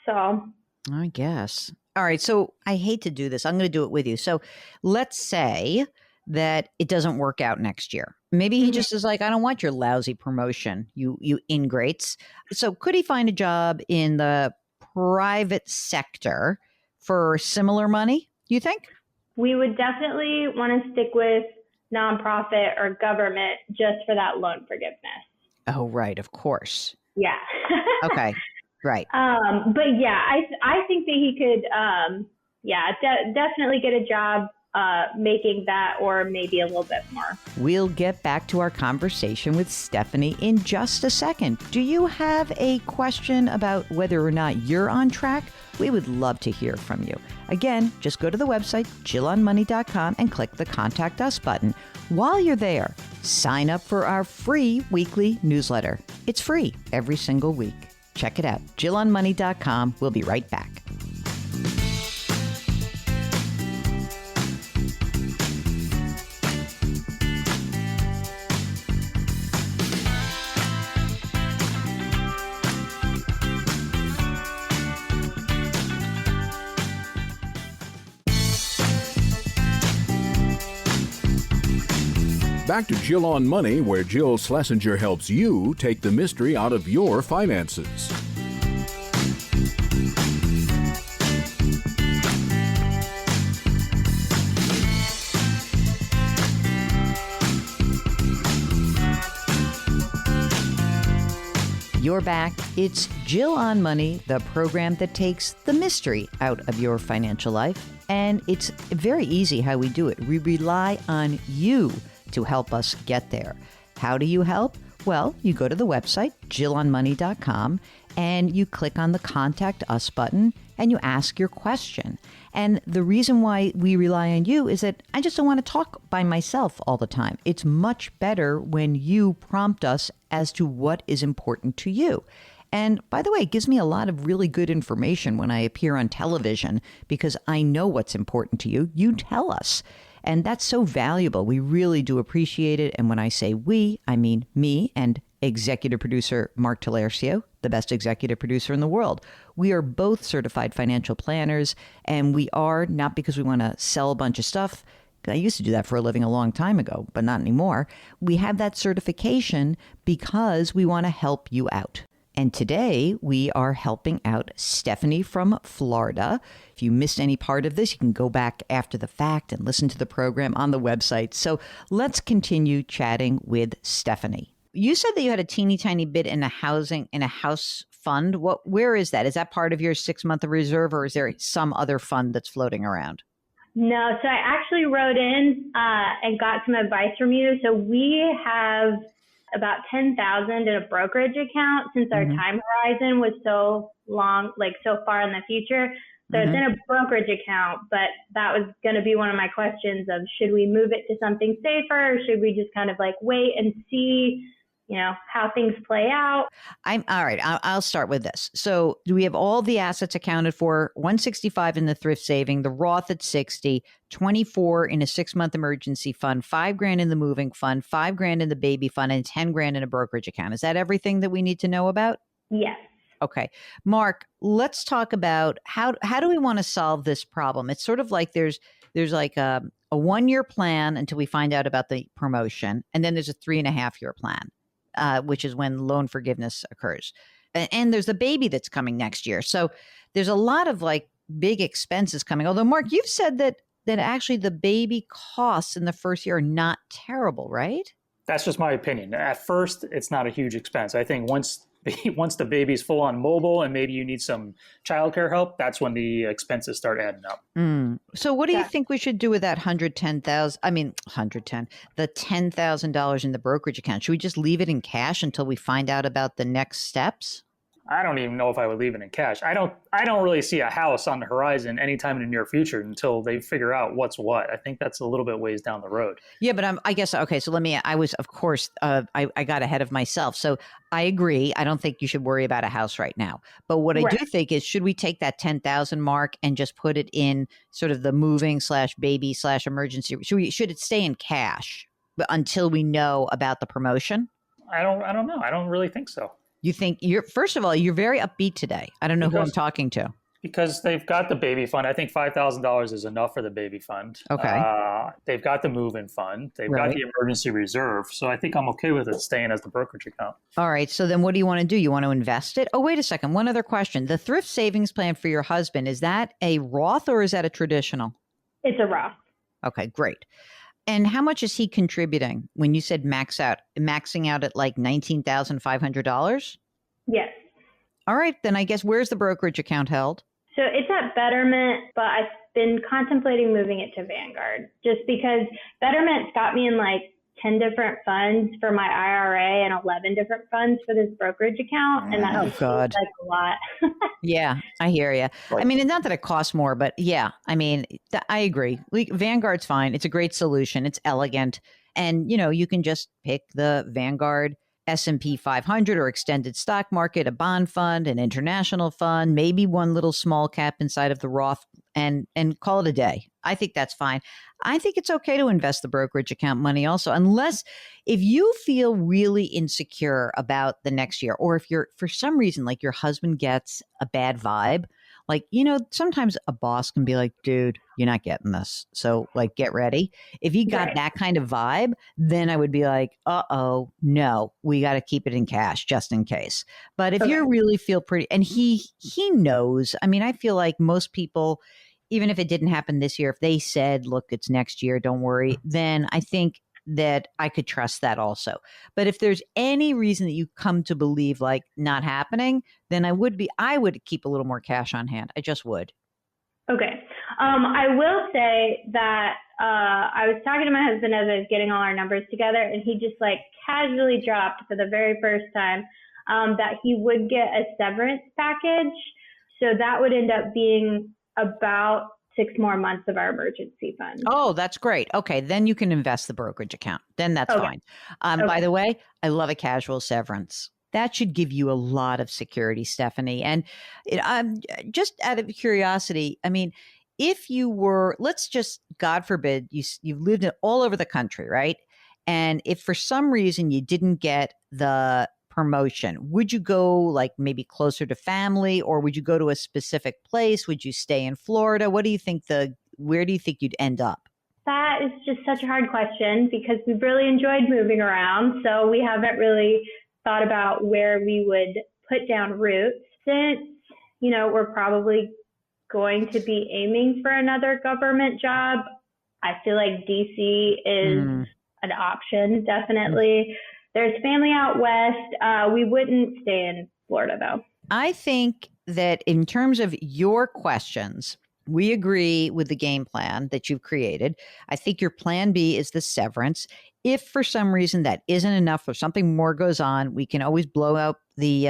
so. I guess. All right. So I hate to do this. I'm going to do it with you. So let's say that it doesn't work out next year. Maybe he just is like, I don't want your lousy promotion, you ingrates. So could he find a job in the private sector for similar money, do you think? We would definitely want to stick with nonprofit or government just for that loan forgiveness. Oh, right. Of course. Yeah. Okay. Right. But yeah, I think that he could, definitely get a job making that or maybe a little bit more. We'll get back to our conversation with Stephanie in just a second. Do you have a question about whether or not you're on track? We would love to hear from you. Again, just go to the website, JillOnMoney.com, and click the Contact Us button. While you're there, sign up for our free weekly newsletter. It's free every single week. Check it out, JillOnMoney.com. We'll be right back. Back to Jill on Money, where Jill Schlesinger helps you take the mystery out of your finances. You're back. It's Jill on Money, the program that takes the mystery out of your financial life. And it's very easy how we do it. We rely on you to help us get there. How do you help? Well, you go to the website, JillOnMoney.com, and you click on the Contact Us button and you ask your question. And the reason why we rely on you is that I just don't want to talk by myself all the time. It's much better when you prompt us as to what is important to you. And by the way, it gives me a lot of really good information when I appear on television because I know what's important to you. You tell us. And that's so valuable. We really do appreciate it. And when I say we, I mean me and executive producer Mark Talercio, the best executive producer in the world. We are both certified financial planners, and we are not because we want to sell a bunch of stuff. I used to do that for a living a long time ago, but not anymore. We have that certification because we want to help you out. And today we are helping out Stephanie from Florida. If you missed any part of this, you can go back after the fact and listen to the program on the website. So let's continue chatting with Stephanie. You said that you had a teeny tiny bit in a house fund. Where is that? Is that part of your 6-month reserve, or is there some other fund that's floating around? No, so I actually wrote in and got some advice from you. So we have about $10,000 in a brokerage account since our time horizon was so long, like so far in the future. So it's in a brokerage account, but that was going to be one of my questions of should we move it to something safer, or should we just kind of like wait and see, how things play out? All right. I'll start with this. So do we have all the assets accounted for? 165 in the thrift saving, the Roth at 60, 24 in a 6-month emergency fund, $5,000 in the moving fund, $5,000 in the baby fund, and $10,000 in a brokerage account. Is that everything that we need to know about? Yes. Okay. Mark, let's talk about how do we want to solve this problem? It's sort of like there's like a 1-year plan until we find out about the promotion. And then there's a 3.5-year plan. Which is when loan forgiveness occurs. And there's the baby that's coming next year. So there's a lot of like big expenses coming. Although, Mark, you've said that actually the baby costs in the first year are not terrible, right? That's just my opinion. At first, it's not a huge expense. I think once the baby's full on mobile and maybe you need some childcare help, that's when the expenses start adding up. So what do you think we should do with that the $10,000 in the brokerage account? Should we just leave it in cash until we find out about the next steps? I don't even know if I would leave it in cash. I don't really see a house on the horizon anytime in the near future until they figure out what's what. I think that's a little bit ways down the road. Yeah, but I guess, okay, so I was, of course, I got ahead of myself. So I agree. I don't think you should worry about a house right now. But what I do think is, should we take that 10,000 mark and just put it in sort of the moving / baby / emergency? Should it stay in cash until we know about the promotion? I don't know. I don't really think so. You think first of all, you're very upbeat today. I don't know who I'm talking to. Because they've got the baby fund. I think $5,000 is enough for the baby fund. Okay. They've got the move-in fund. They've got the emergency reserve. So I think I'm okay with it staying as the brokerage account. All right. So then what do you want to do? You want to invest it? Oh, wait a second. One other question. The thrift savings plan for your husband, is that a Roth or is that a traditional? It's a Roth. Okay, great. And how much is he contributing when you said maxing out at like $19,500? Yes. All right. Then I guess where's the brokerage account held? So it's at Betterment, but I've been contemplating moving it to Vanguard just because Betterment's got me in like 10 different funds for my IRA and 11 different funds for this brokerage account. And that seems like a lot. Yeah, I hear you. I mean, it's not that it costs more, but yeah, I mean, I agree. Vanguard's fine. It's a great solution. It's elegant. And, you can just pick the Vanguard S&P 500 or extended stock market, a bond fund, an international fund, maybe one little small cap inside of the Roth and call it a day. I think that's fine. I think it's okay to invest the brokerage account money also, unless if you feel really insecure about the next year, or if you're, for some reason, like your husband gets a bad vibe, like, sometimes a boss can be like, dude, you're not getting this. So like, get ready. If he got that kind of vibe, then I would be like, no, we got to keep it in cash just in case. But if you really feel pretty, and he knows, I mean, I feel like most people, even if it didn't happen this year, if they said, look, it's next year, don't worry, then I think that I could trust that also. But if there's any reason that you come to believe like not happening, then I would keep a little more cash on hand. I just would. Okay. I will say that I was talking to my husband as I was getting all our numbers together, and he just like casually dropped for the very first time that he would get a severance package. So that would end up being about 6 more months of our emergency fund. Oh, that's great. Okay, then you can invest the brokerage account. Then that's fine. By the way, I love a casual severance. That should give you a lot of security, Stephanie. And just out of curiosity, I mean, if you were, let's just, God forbid, you've lived all over the country, right? And if for some reason you didn't get the promotion, would you go like maybe closer to family, or would you go to a specific place? Would you stay in Florida? Where do you think you'd end up? That is just such a hard question because we've really enjoyed moving around. So we haven't really thought about where we would put down roots since, we're probably going to be aiming for another government job. I feel like DC is an option, definitely. There's family out west. We wouldn't stay in Florida, though. I think that in terms of your questions, we agree with the game plan that you've created. I think your plan B is the severance. If for some reason that isn't enough or something more goes on, we can always blow out the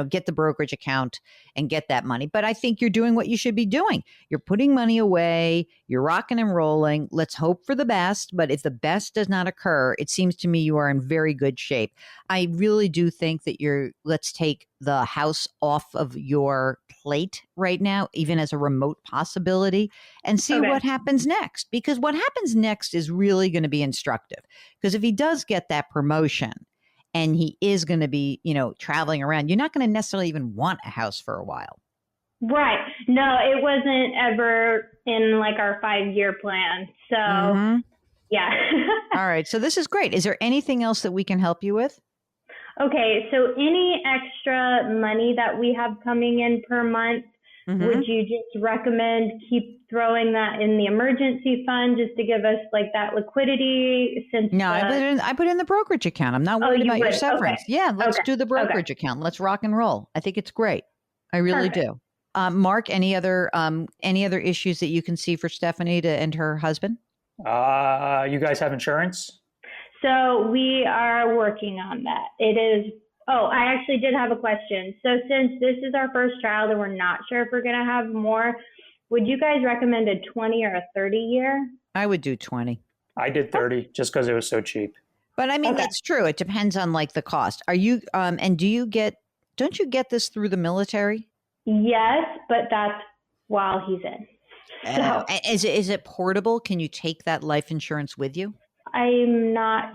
get the brokerage account and get that money. But I think you're doing what you should be doing. You're putting money away. You're rocking and rolling. Let's hope for the best. But if the best does not occur, it seems to me you are in very good shape. I really do think that let's take the house off of your plate right now, even as a remote possibility, and see what happens next. Because what happens next is really going to be instructive. Because if he does get that promotion, and he is going to be, traveling around, you're not going to necessarily even want a house for a while. Right. No, it wasn't ever in like our 5-year plan. So, yeah. All right. So this is great. Is there anything else that we can help you with? Okay. So any extra money that we have coming in per month, would you just recommend keep throwing that in the emergency fund just to give us like that liquidity? No, I put it in the brokerage account. I'm not worried about your severance. Okay. Yeah, let's do the brokerage account. Let's rock and roll. I think it's great. I really do. Mark, any other issues that you can see for Stephanie and her husband? You guys have insurance? So we are working on that. It is Oh, I actually did have a question. So since this is our first child and we're not sure if we're going to have more, would you guys recommend a 20 or a 30 year? I would do 20. I did 30 just because it was so cheap. But I mean, Okay. it's true. It depends on like the cost. Are you, and don't you get this through the military? Yes, but that's while he's in. So Is it portable? Can you take that life insurance with you? I'm not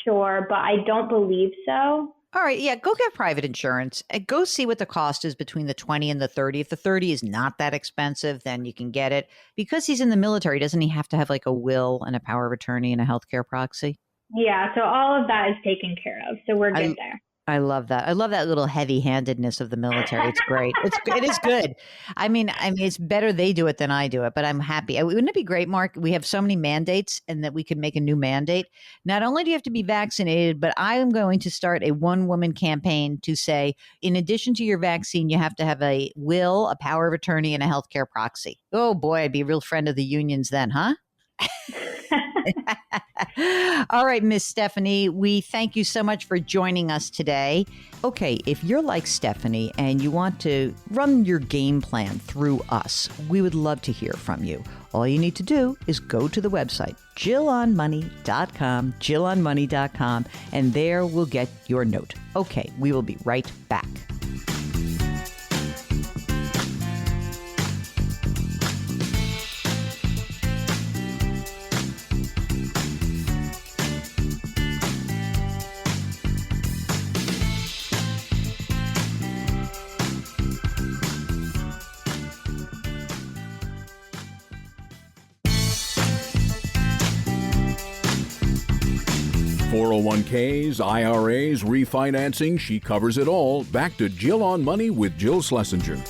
sure, but I don't believe so. All right, yeah, go get private insurance. Go see what the cost is between the 20 and the 30. If the 30 is not that expensive, then you can get it. Because he's in the military, doesn't he have to have like a will and a power of attorney and a healthcare proxy? Yeah, so all of that is taken care of. So we're good there. I love that. I love that little heavy-handedness of the military. It's great. It is good. I mean, it's better they do it than I do it, but I'm happy. Wouldn't it be great, Mark? We have so many mandates, and that we could make a new mandate. Not only do you have to be vaccinated, but I am going to start a one-woman campaign to say, in addition to your vaccine, you have to have a will, a power of attorney, and a healthcare proxy. Oh boy, I'd be a real friend of the unions then, huh? All right, Miss Stephanie, we thank you so much for joining us today. Okay, if you're like Stephanie and you want to run your game plan through us, we would love to hear from you. All you need to do is go to the website, JillOnMoney.com, JillOnMoney.com, and there we'll get your note. Okay, we will be right back. .401ks, IRAs, refinancing, she covers it all. Back to Jill on Money with Jill Schlesinger.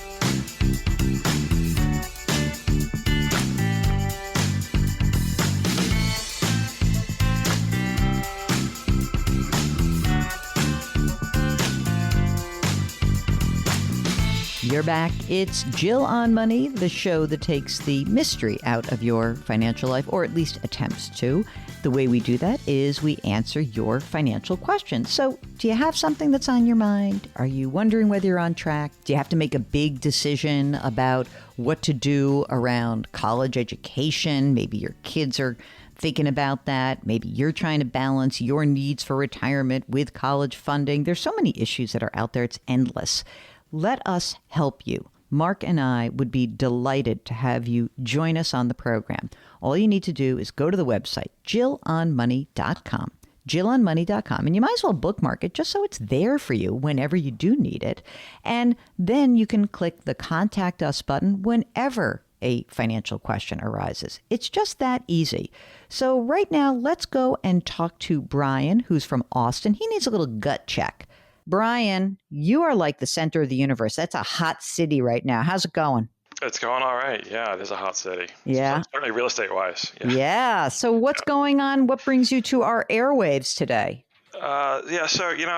You're back. It's Jill on Money, the show that takes the mystery out of your financial life, or at least attempts to. The way we do that is we answer your financial questions. So, do you have something that's on your mind? Are you wondering whether you're on track? Do you have to make a big decision about what to do around college education? Maybe your kids are thinking about that. Maybe you're trying to balance your needs for retirement with college funding. There's so many issues that are out there. It's endless. Let us help you. Mark and I would be delighted to have you join us on the program. All you need to do is go to the website, JillOnMoney.com, JillOnMoney.com, and you might as well bookmark it just so it's there for you whenever you do need it. And then you can click the Contact Us button whenever a financial question arises. It's just that easy. So right now, let's go and talk to Brian, who's from Austin. He needs a little gut check. Brian, you are like the center of the universe. That's a hot city right now. How's it going? It's going all right. Yeah, it is a hot city. Yeah. Certainly real estate wise. Yeah. So what's going on? What brings you to our airwaves today? So, I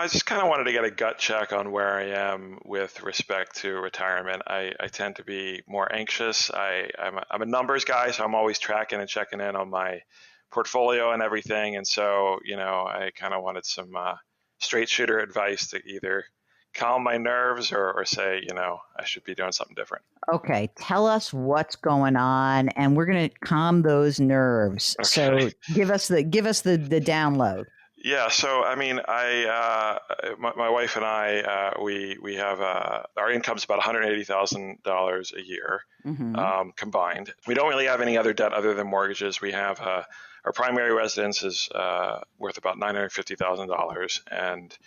just kind of wanted to get a gut check on where I am with respect to retirement. I tend to be more anxious. I'm a numbers guy, so I'm always tracking and checking in on my portfolio and everything. And so, I kind of wanted some straight shooter advice to either calm my nerves or say, I should be doing something different. Okay. Tell us what's going on, and we're going to calm those nerves. Okay. So give us the download. Yeah. So, I mean, my wife and I, we have, our income's about $180,000 a year, combined. We don't really have any other debt other than mortgages. We have, our primary residence is worth about $950,000, and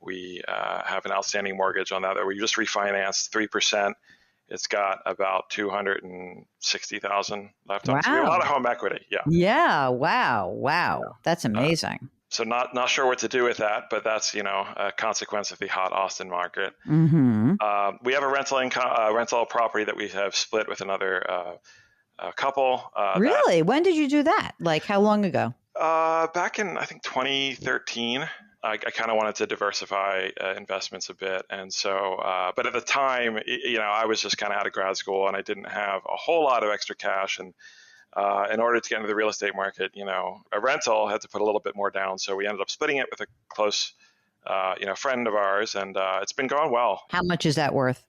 we have an outstanding mortgage on that we just refinanced 3%. It's got about $260,000 left on it. So we have a lot of home equity. Yeah. Yeah. Wow. That's amazing. So not sure what to do with that, but that's a consequence of the hot Austin market. Mm-hmm. We have a rental property that we have split with another couple. Really? When did you do that? Like how long ago? Back in, I think, 2013. I kind of wanted to diversify investments a bit. And so, but at the time, I was just kind of out of grad school and I didn't have a whole lot of extra cash. And in order to get into the real estate market, a rental had to put a little bit more down. So we ended up splitting it with a close friend of ours, and it's been going well. How much is that worth?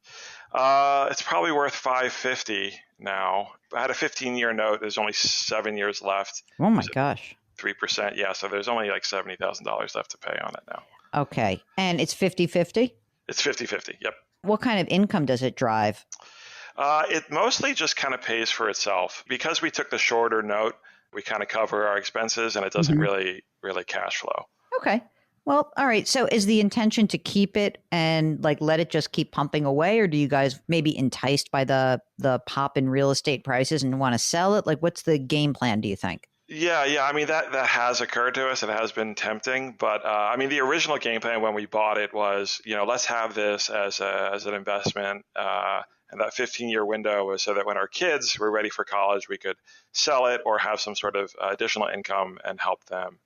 It's probably worth $550 now. I had a 15-year note. There's only 7 years left. Oh my gosh. 3%. Yeah. So there's only like $70,000 left to pay on it now. Okay. And it's 50-50? It's 50-50. Yep. What kind of income does it drive? It mostly just kind of pays for itself. Because we took the shorter note, we kind of cover our expenses, and it doesn't really cash flow. Okay. Well, all right. So is the intention to keep it and like let it just keep pumping away, or do you guys maybe enticed by the pop in real estate prices and want to sell it? Like, what's the game plan, do you think? Yeah. I mean, that has occurred to us. It has been tempting, but I mean, the original game plan when we bought it was, let's have this as an investment. And that 15-year window was so that when our kids were ready for college, we could sell it or have some sort of additional income and help them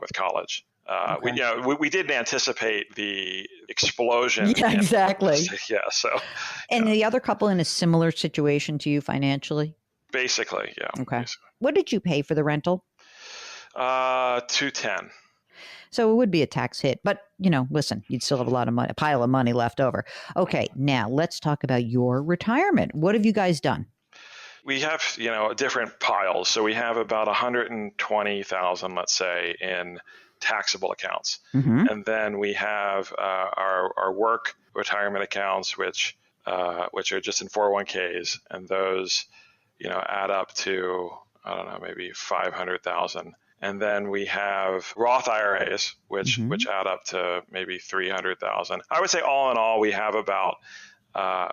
with college. Okay. We didn't anticipate the explosion. Yeah, exactly. Yeah. So. And the other couple in a similar situation to you financially? Basically, yeah. Okay. Basically. What did you pay for the rental? $210. So it would be a tax hit, but listen, you'd still have a pile of money left over. Okay, now let's talk about your retirement. What have you guys done? We have, different piles. So we have about 120,000, let's say, in taxable accounts. Mm-hmm. And then we have our work retirement accounts, which are just in 401ks, and those, add up to, I don't know, maybe 500,000. And then we have Roth IRAs, which add up to maybe 300,000. I would say all in all, we have about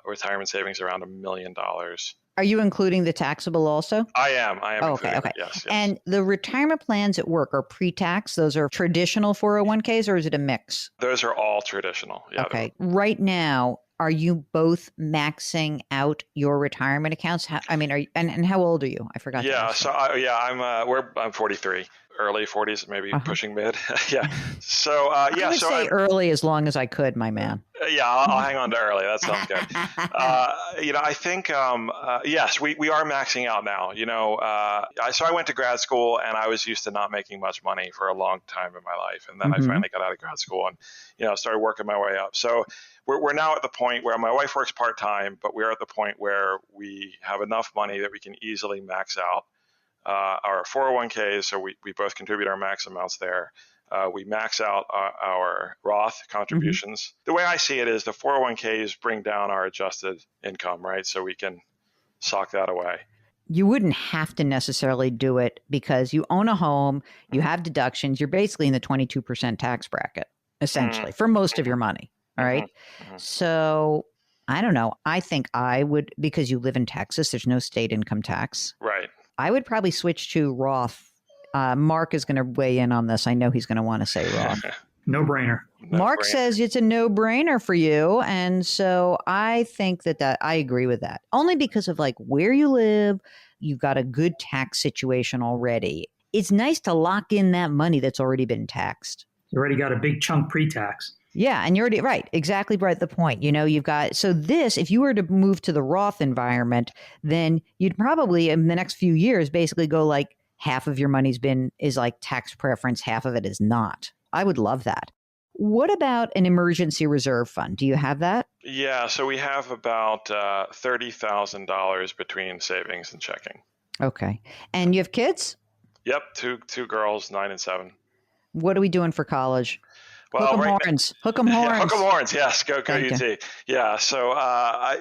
retirement savings around $1 million. Are you including the taxable also? I am. Oh, okay. Yes. And the retirement plans at work are pre-tax? Those are traditional 401ks, or is it a mix? Those are all traditional. Yeah, okay. Right now, are you both maxing out your retirement accounts? And how old are you? I forgot. Yeah. I'm 43. Early 40s, maybe pushing mid. Yeah. So, I would say early as long as I could, my man. Yeah, I'll hang on to early. That sounds good. I think, yes, we are maxing out now. So I went to grad school, and I was used to not making much money for a long time in my life. And then I finally got out of grad school and, started working my way up. So we're now at the point where my wife works part-time, but we're at the point where we have enough money that we can easily max out our 401ks, so we both contribute our max amounts there. We max out our Roth contributions. The way I see it is the 401ks bring down our adjusted income, right? So we can sock that away. You wouldn't have to necessarily do it because you own a home, you have deductions, you're basically in the 22% tax bracket, essentially, for most of your money. All right. So I don't know. I think I would, because you live in Texas, there's no state income tax. Right. I would probably switch to Roth. Mark is going to weigh in on this. I know he's going to want to say Roth. No-brainer. Mark says it's a no-brainer for you. And so I think that I agree with that. Only because of like where you live, you've got a good tax situation already. It's nice to lock in that money that's already been taxed. You already got a big chunk pre-tax. Yeah, and you're already right. Exactly right at the point. You've got, so this, if you were to move to the Roth environment, then you'd probably in the next few years basically go like half of your money's is like tax preference, half of it is not. I would love that. What about an emergency reserve fund? Do you have that? Yeah, so we have about $30,000 between savings and checking. Okay. And you have kids? Yep, two girls, 9 and 7. What are we doing for college? Well, hook 'em horns. Hook 'em horns. Yeah, hook 'em horns. Yes, go UT. Yeah. So, I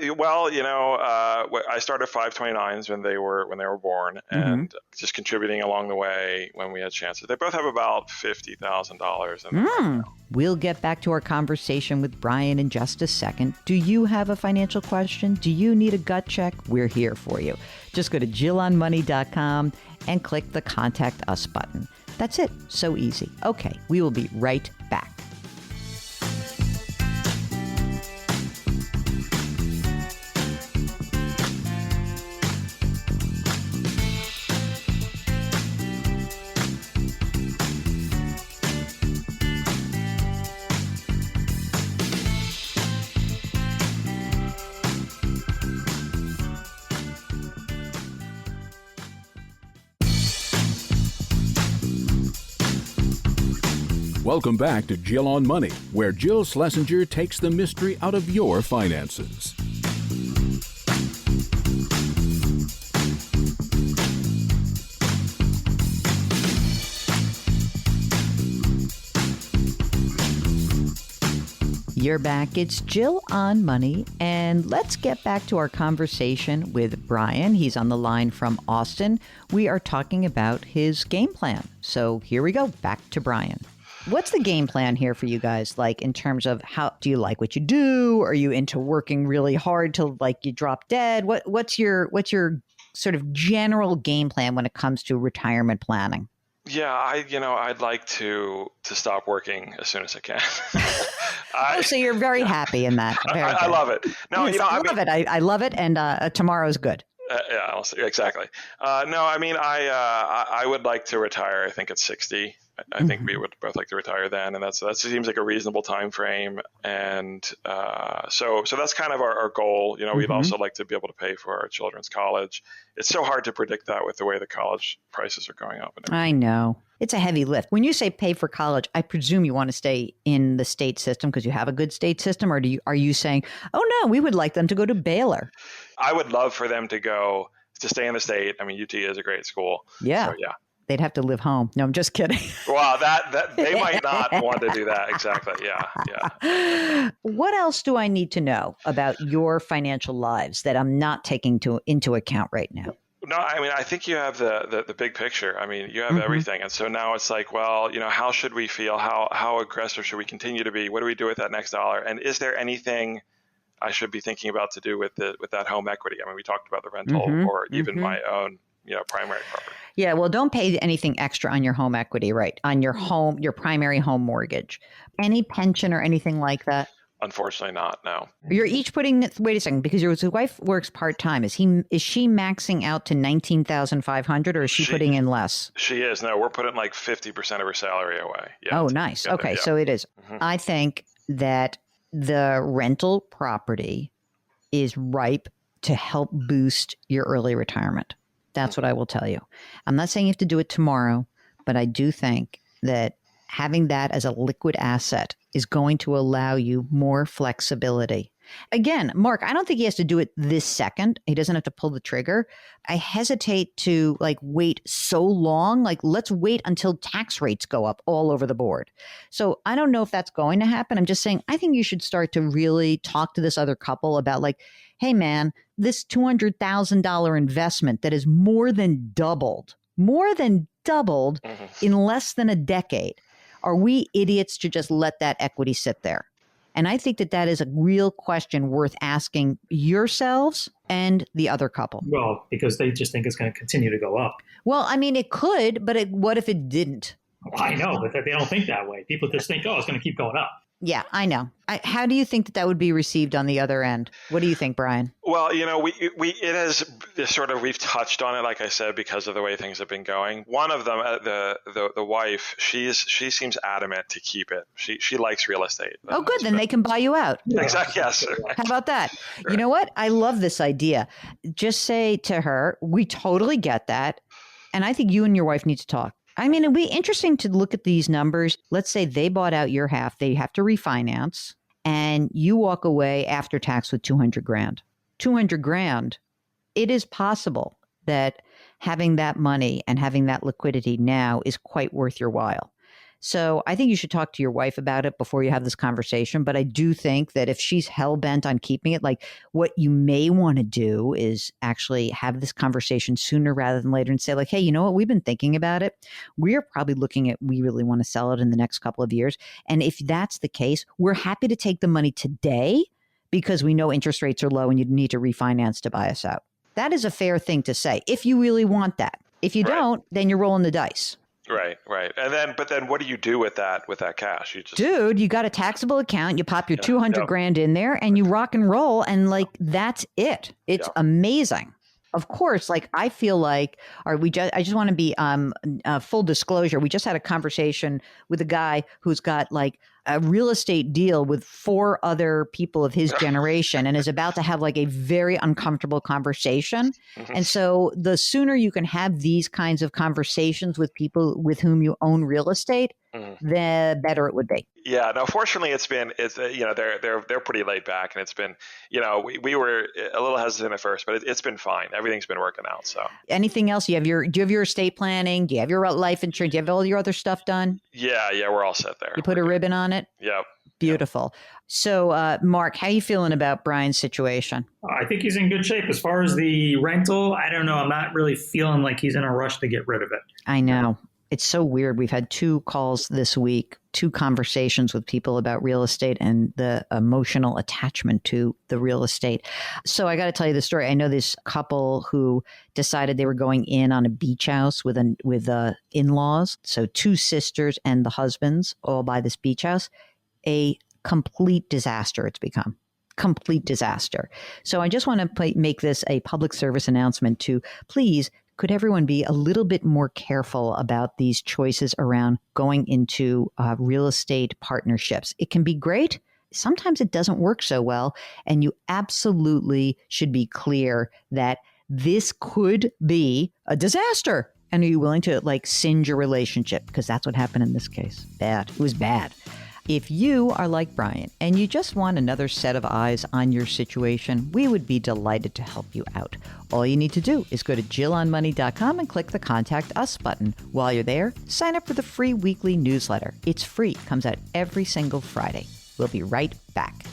started 529s when they were born, and just contributing along the way when we had chances. They both have about $50,000. We'll get back to our conversation with Brian in just a second. Do you have a financial question? Do you need a gut check? We're here for you. Just go to JillOnMoney.com and click the Contact Us button. That's it. So easy. Okay, we will be right back. Welcome back to Jill on Money, where Jill Schlesinger takes the mystery out of your finances. You're back. It's Jill on Money, and let's get back to our conversation with Brian. He's on the line from Austin. We are talking about his game plan. So here we go. Back to Brian. What's the game plan here for you guys? Like, in terms of how do you like what you do? Are you into working really hard till like you drop dead? What's your sort of general game plan when it comes to retirement planning? Yeah, I'd like to stop working as soon as I can. So you're very happy in that. I love it. No, yes, I love it. I love it, and tomorrow's good. Yeah, exactly. No, I mean, I would like to retire. I think at 60. I think we would both like to retire then, and that seems like a reasonable time frame. And so that's kind of our goal. We'd also like to be able to pay for our children's college. It's so hard to predict that with the way the college prices are going up. I know. It's a heavy lift. When you say pay for college, I presume you want to stay in the state system because you have a good state system, or are you saying, oh no, we would like them to go to Baylor? I would love for them to stay in the state. I mean, UT is a great school. Yeah. So, yeah. They'd have to live home. No, I'm just kidding. Well, that they might not want to do that. Exactly. Yeah. What else do I need to know about your financial lives that I'm not taking into account right now? No, I mean, I think you have the big picture. I mean, you have everything. And so now it's like, well, how should we feel? How aggressive should we continue to be? What do we do with that next dollar? And is there anything I should be thinking about to do with that home equity? I mean, we talked about the rental or even my own primary property. Yeah, well, don't pay anything extra on your home equity, right? On your home, your primary home mortgage. Any pension or anything like that? Unfortunately not, no. You're each putting, wait a second, because your wife works part-time. Is she maxing out to $19,500 or is she putting in less? She is. No, we're putting like 50% of her salary away. Yeah, oh, nice. Okay, yeah. So it is. I think that the rental property is ripe to help boost your early retirement. That's what I will tell you. I'm not saying you have to do it tomorrow, but I do think that having that as a liquid asset is going to allow you more flexibility. Again, Mark, I don't think he has to do it this second. He doesn't have to pull the trigger. I hesitate to wait so long. Let's wait until tax rates go up all over the board. So I don't know if that's going to happen. I'm just saying, I think you should start to really talk to this other couple about hey man, this $200,000 investment that is more than doubled in less than a decade. Are we idiots to just let that equity sit there? And I think that is a real question worth asking yourselves and the other couple. Well, because they just think it's going to continue to go up. Well, I mean, it could, but what if it didn't? Well, I know, but they don't think that way. People just think, it's going to keep going up. Yeah, I know. How do you think that would be received on the other end? What do you think, Brian? Well, we've touched on it, like I said, because of the way things have been going. One of them, the wife, she seems adamant to keep it. She likes real estate. Oh, good. Then they can buy you out. Exactly. Yes. How about that? Right. You know what? I love this idea. Just say to her, we totally get that. And I think you and your wife need to talk. I mean, it'd be interesting to look at these numbers. Let's say they bought out your half. They have to refinance and you walk away after tax with $200,000. $200,000. It is possible that having that money and having that liquidity now is quite worth your while. So I think you should talk to your wife about it before you have this conversation. But I do think that if she's hell bent on keeping it, what you may want to do is actually have this conversation sooner rather than later and say hey, you know what? We've been thinking about it. We're probably looking at, we really want to sell it in the next couple of years. And if that's the case, we're happy to take the money today because we know interest rates are low and you need to refinance to buy us out. That is a fair thing to say if you really want that. If you don't, then you're rolling the dice. Right. But then what do you do with that cash? Dude, you got a taxable account. You pop your $200,000 in there and you rock and roll. And that's it. It's amazing. Of course, I feel I just want to be full disclosure. We just had a conversation with a guy who's got a real estate deal with 4 other people of his generation and is about to have like a very uncomfortable conversation. And so the sooner you can have these kinds of conversations with people with whom you own real estate, the better it would be. Yeah, no, fortunately it's they're pretty laid back, and it's been, we were a little hesitant at first, but it's been fine. Everything's been working out. So anything else? Do you have your estate planning? Do you have your life insurance? Do you have all your other stuff done? Yeah, we're all set there. You put a ribbon on it? Yep. Beautiful. So, Mark, how are you feeling about Brian's situation? I think he's in good shape. As far as the rental, I don't know. I'm not really feeling like he's in a rush to get rid of it. I know. It's so weird. We've had 2 calls this week, 2 conversations with people about real estate and the emotional attachment to the real estate. So I got to tell you the story. I know this couple who decided they were going in on a beach house with in-laws. So 2 sisters and the husbands all buy this beach house. A complete disaster it's become. Complete disaster. So I just want to make this a public service announcement to please, could everyone be a little bit more careful about these choices around going into real estate partnerships? It can be great. Sometimes it doesn't work so well. And you absolutely should be clear that this could be a disaster. And are you willing to singe your relationship? Because that's what happened in this case. Bad. It was bad. If you are like Brian and you just want another set of eyes on your situation, we would be delighted to help you out. All you need to do is go to JillOnMoney.com and click the Contact Us button. While you're there, sign up for the free weekly newsletter. It's free, comes out every single Friday. We'll be right back.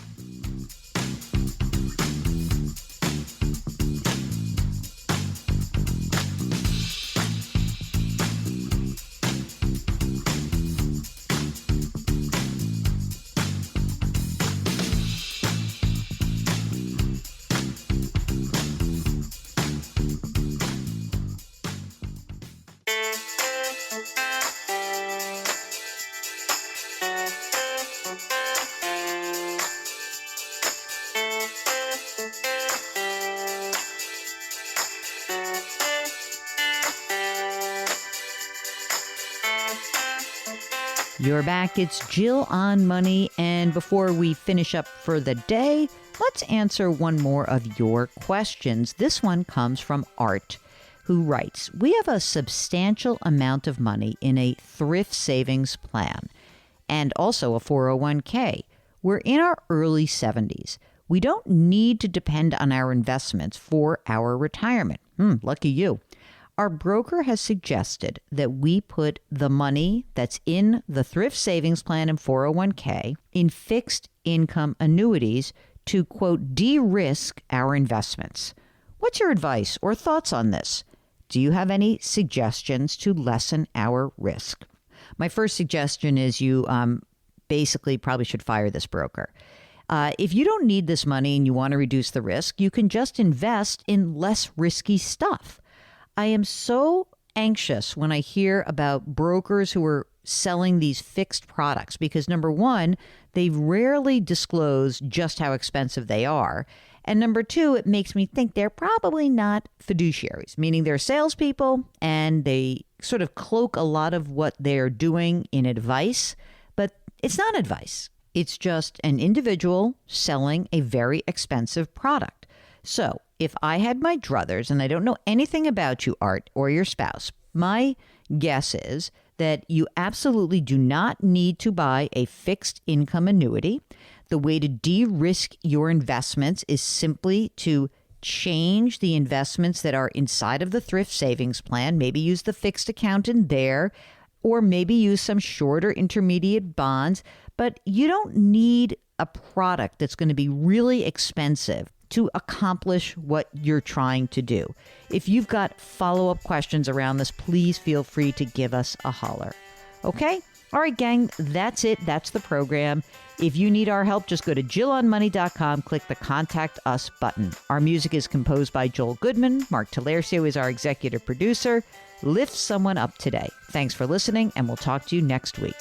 You're back. It's Jill on Money. And before we finish up for the day, let's answer one more of your questions. This one comes from Art, who writes, we have a substantial amount of money in a thrift savings plan and also a 401k. We're in our early 70s. We don't need to depend on our investments for our retirement. Lucky you. Our broker has suggested that we put the money that's in the thrift savings plan and 401k in fixed income annuities to, quote, de-risk our investments. What's your advice or thoughts on this? Do you have any suggestions to lessen our risk? My first suggestion is you basically probably should fire this broker. If you don't need this money and you want to reduce the risk, you can just invest in less risky stuff. I am so anxious when I hear about brokers who are selling these fixed products because, number one, they rarely disclose just how expensive they are. And number two, it makes me think they're probably not fiduciaries, meaning they're salespeople and they sort of cloak a lot of what they're doing in advice. But it's not advice. It's just an individual selling a very expensive product. So if I had my druthers, and I don't know anything about you, Art, or your spouse, my guess is that you absolutely do not need to buy a fixed income annuity. The way to de-risk your investments is simply to change the investments that are inside of the thrift savings plan. Maybe use the fixed account in there, or maybe use some shorter intermediate bonds. But you don't need a product that's going to be really expensive to accomplish what you're trying to do. If you've got follow-up questions around this, please feel free to give us a holler. Okay? All right, gang, that's it. That's the program. If you need our help, just go to JillOnMoney.com, click the Contact Us button. Our music is composed by Joel Goodman. Mark Talercio is our executive producer. Lift someone up today. Thanks for listening, and we'll talk to you next week.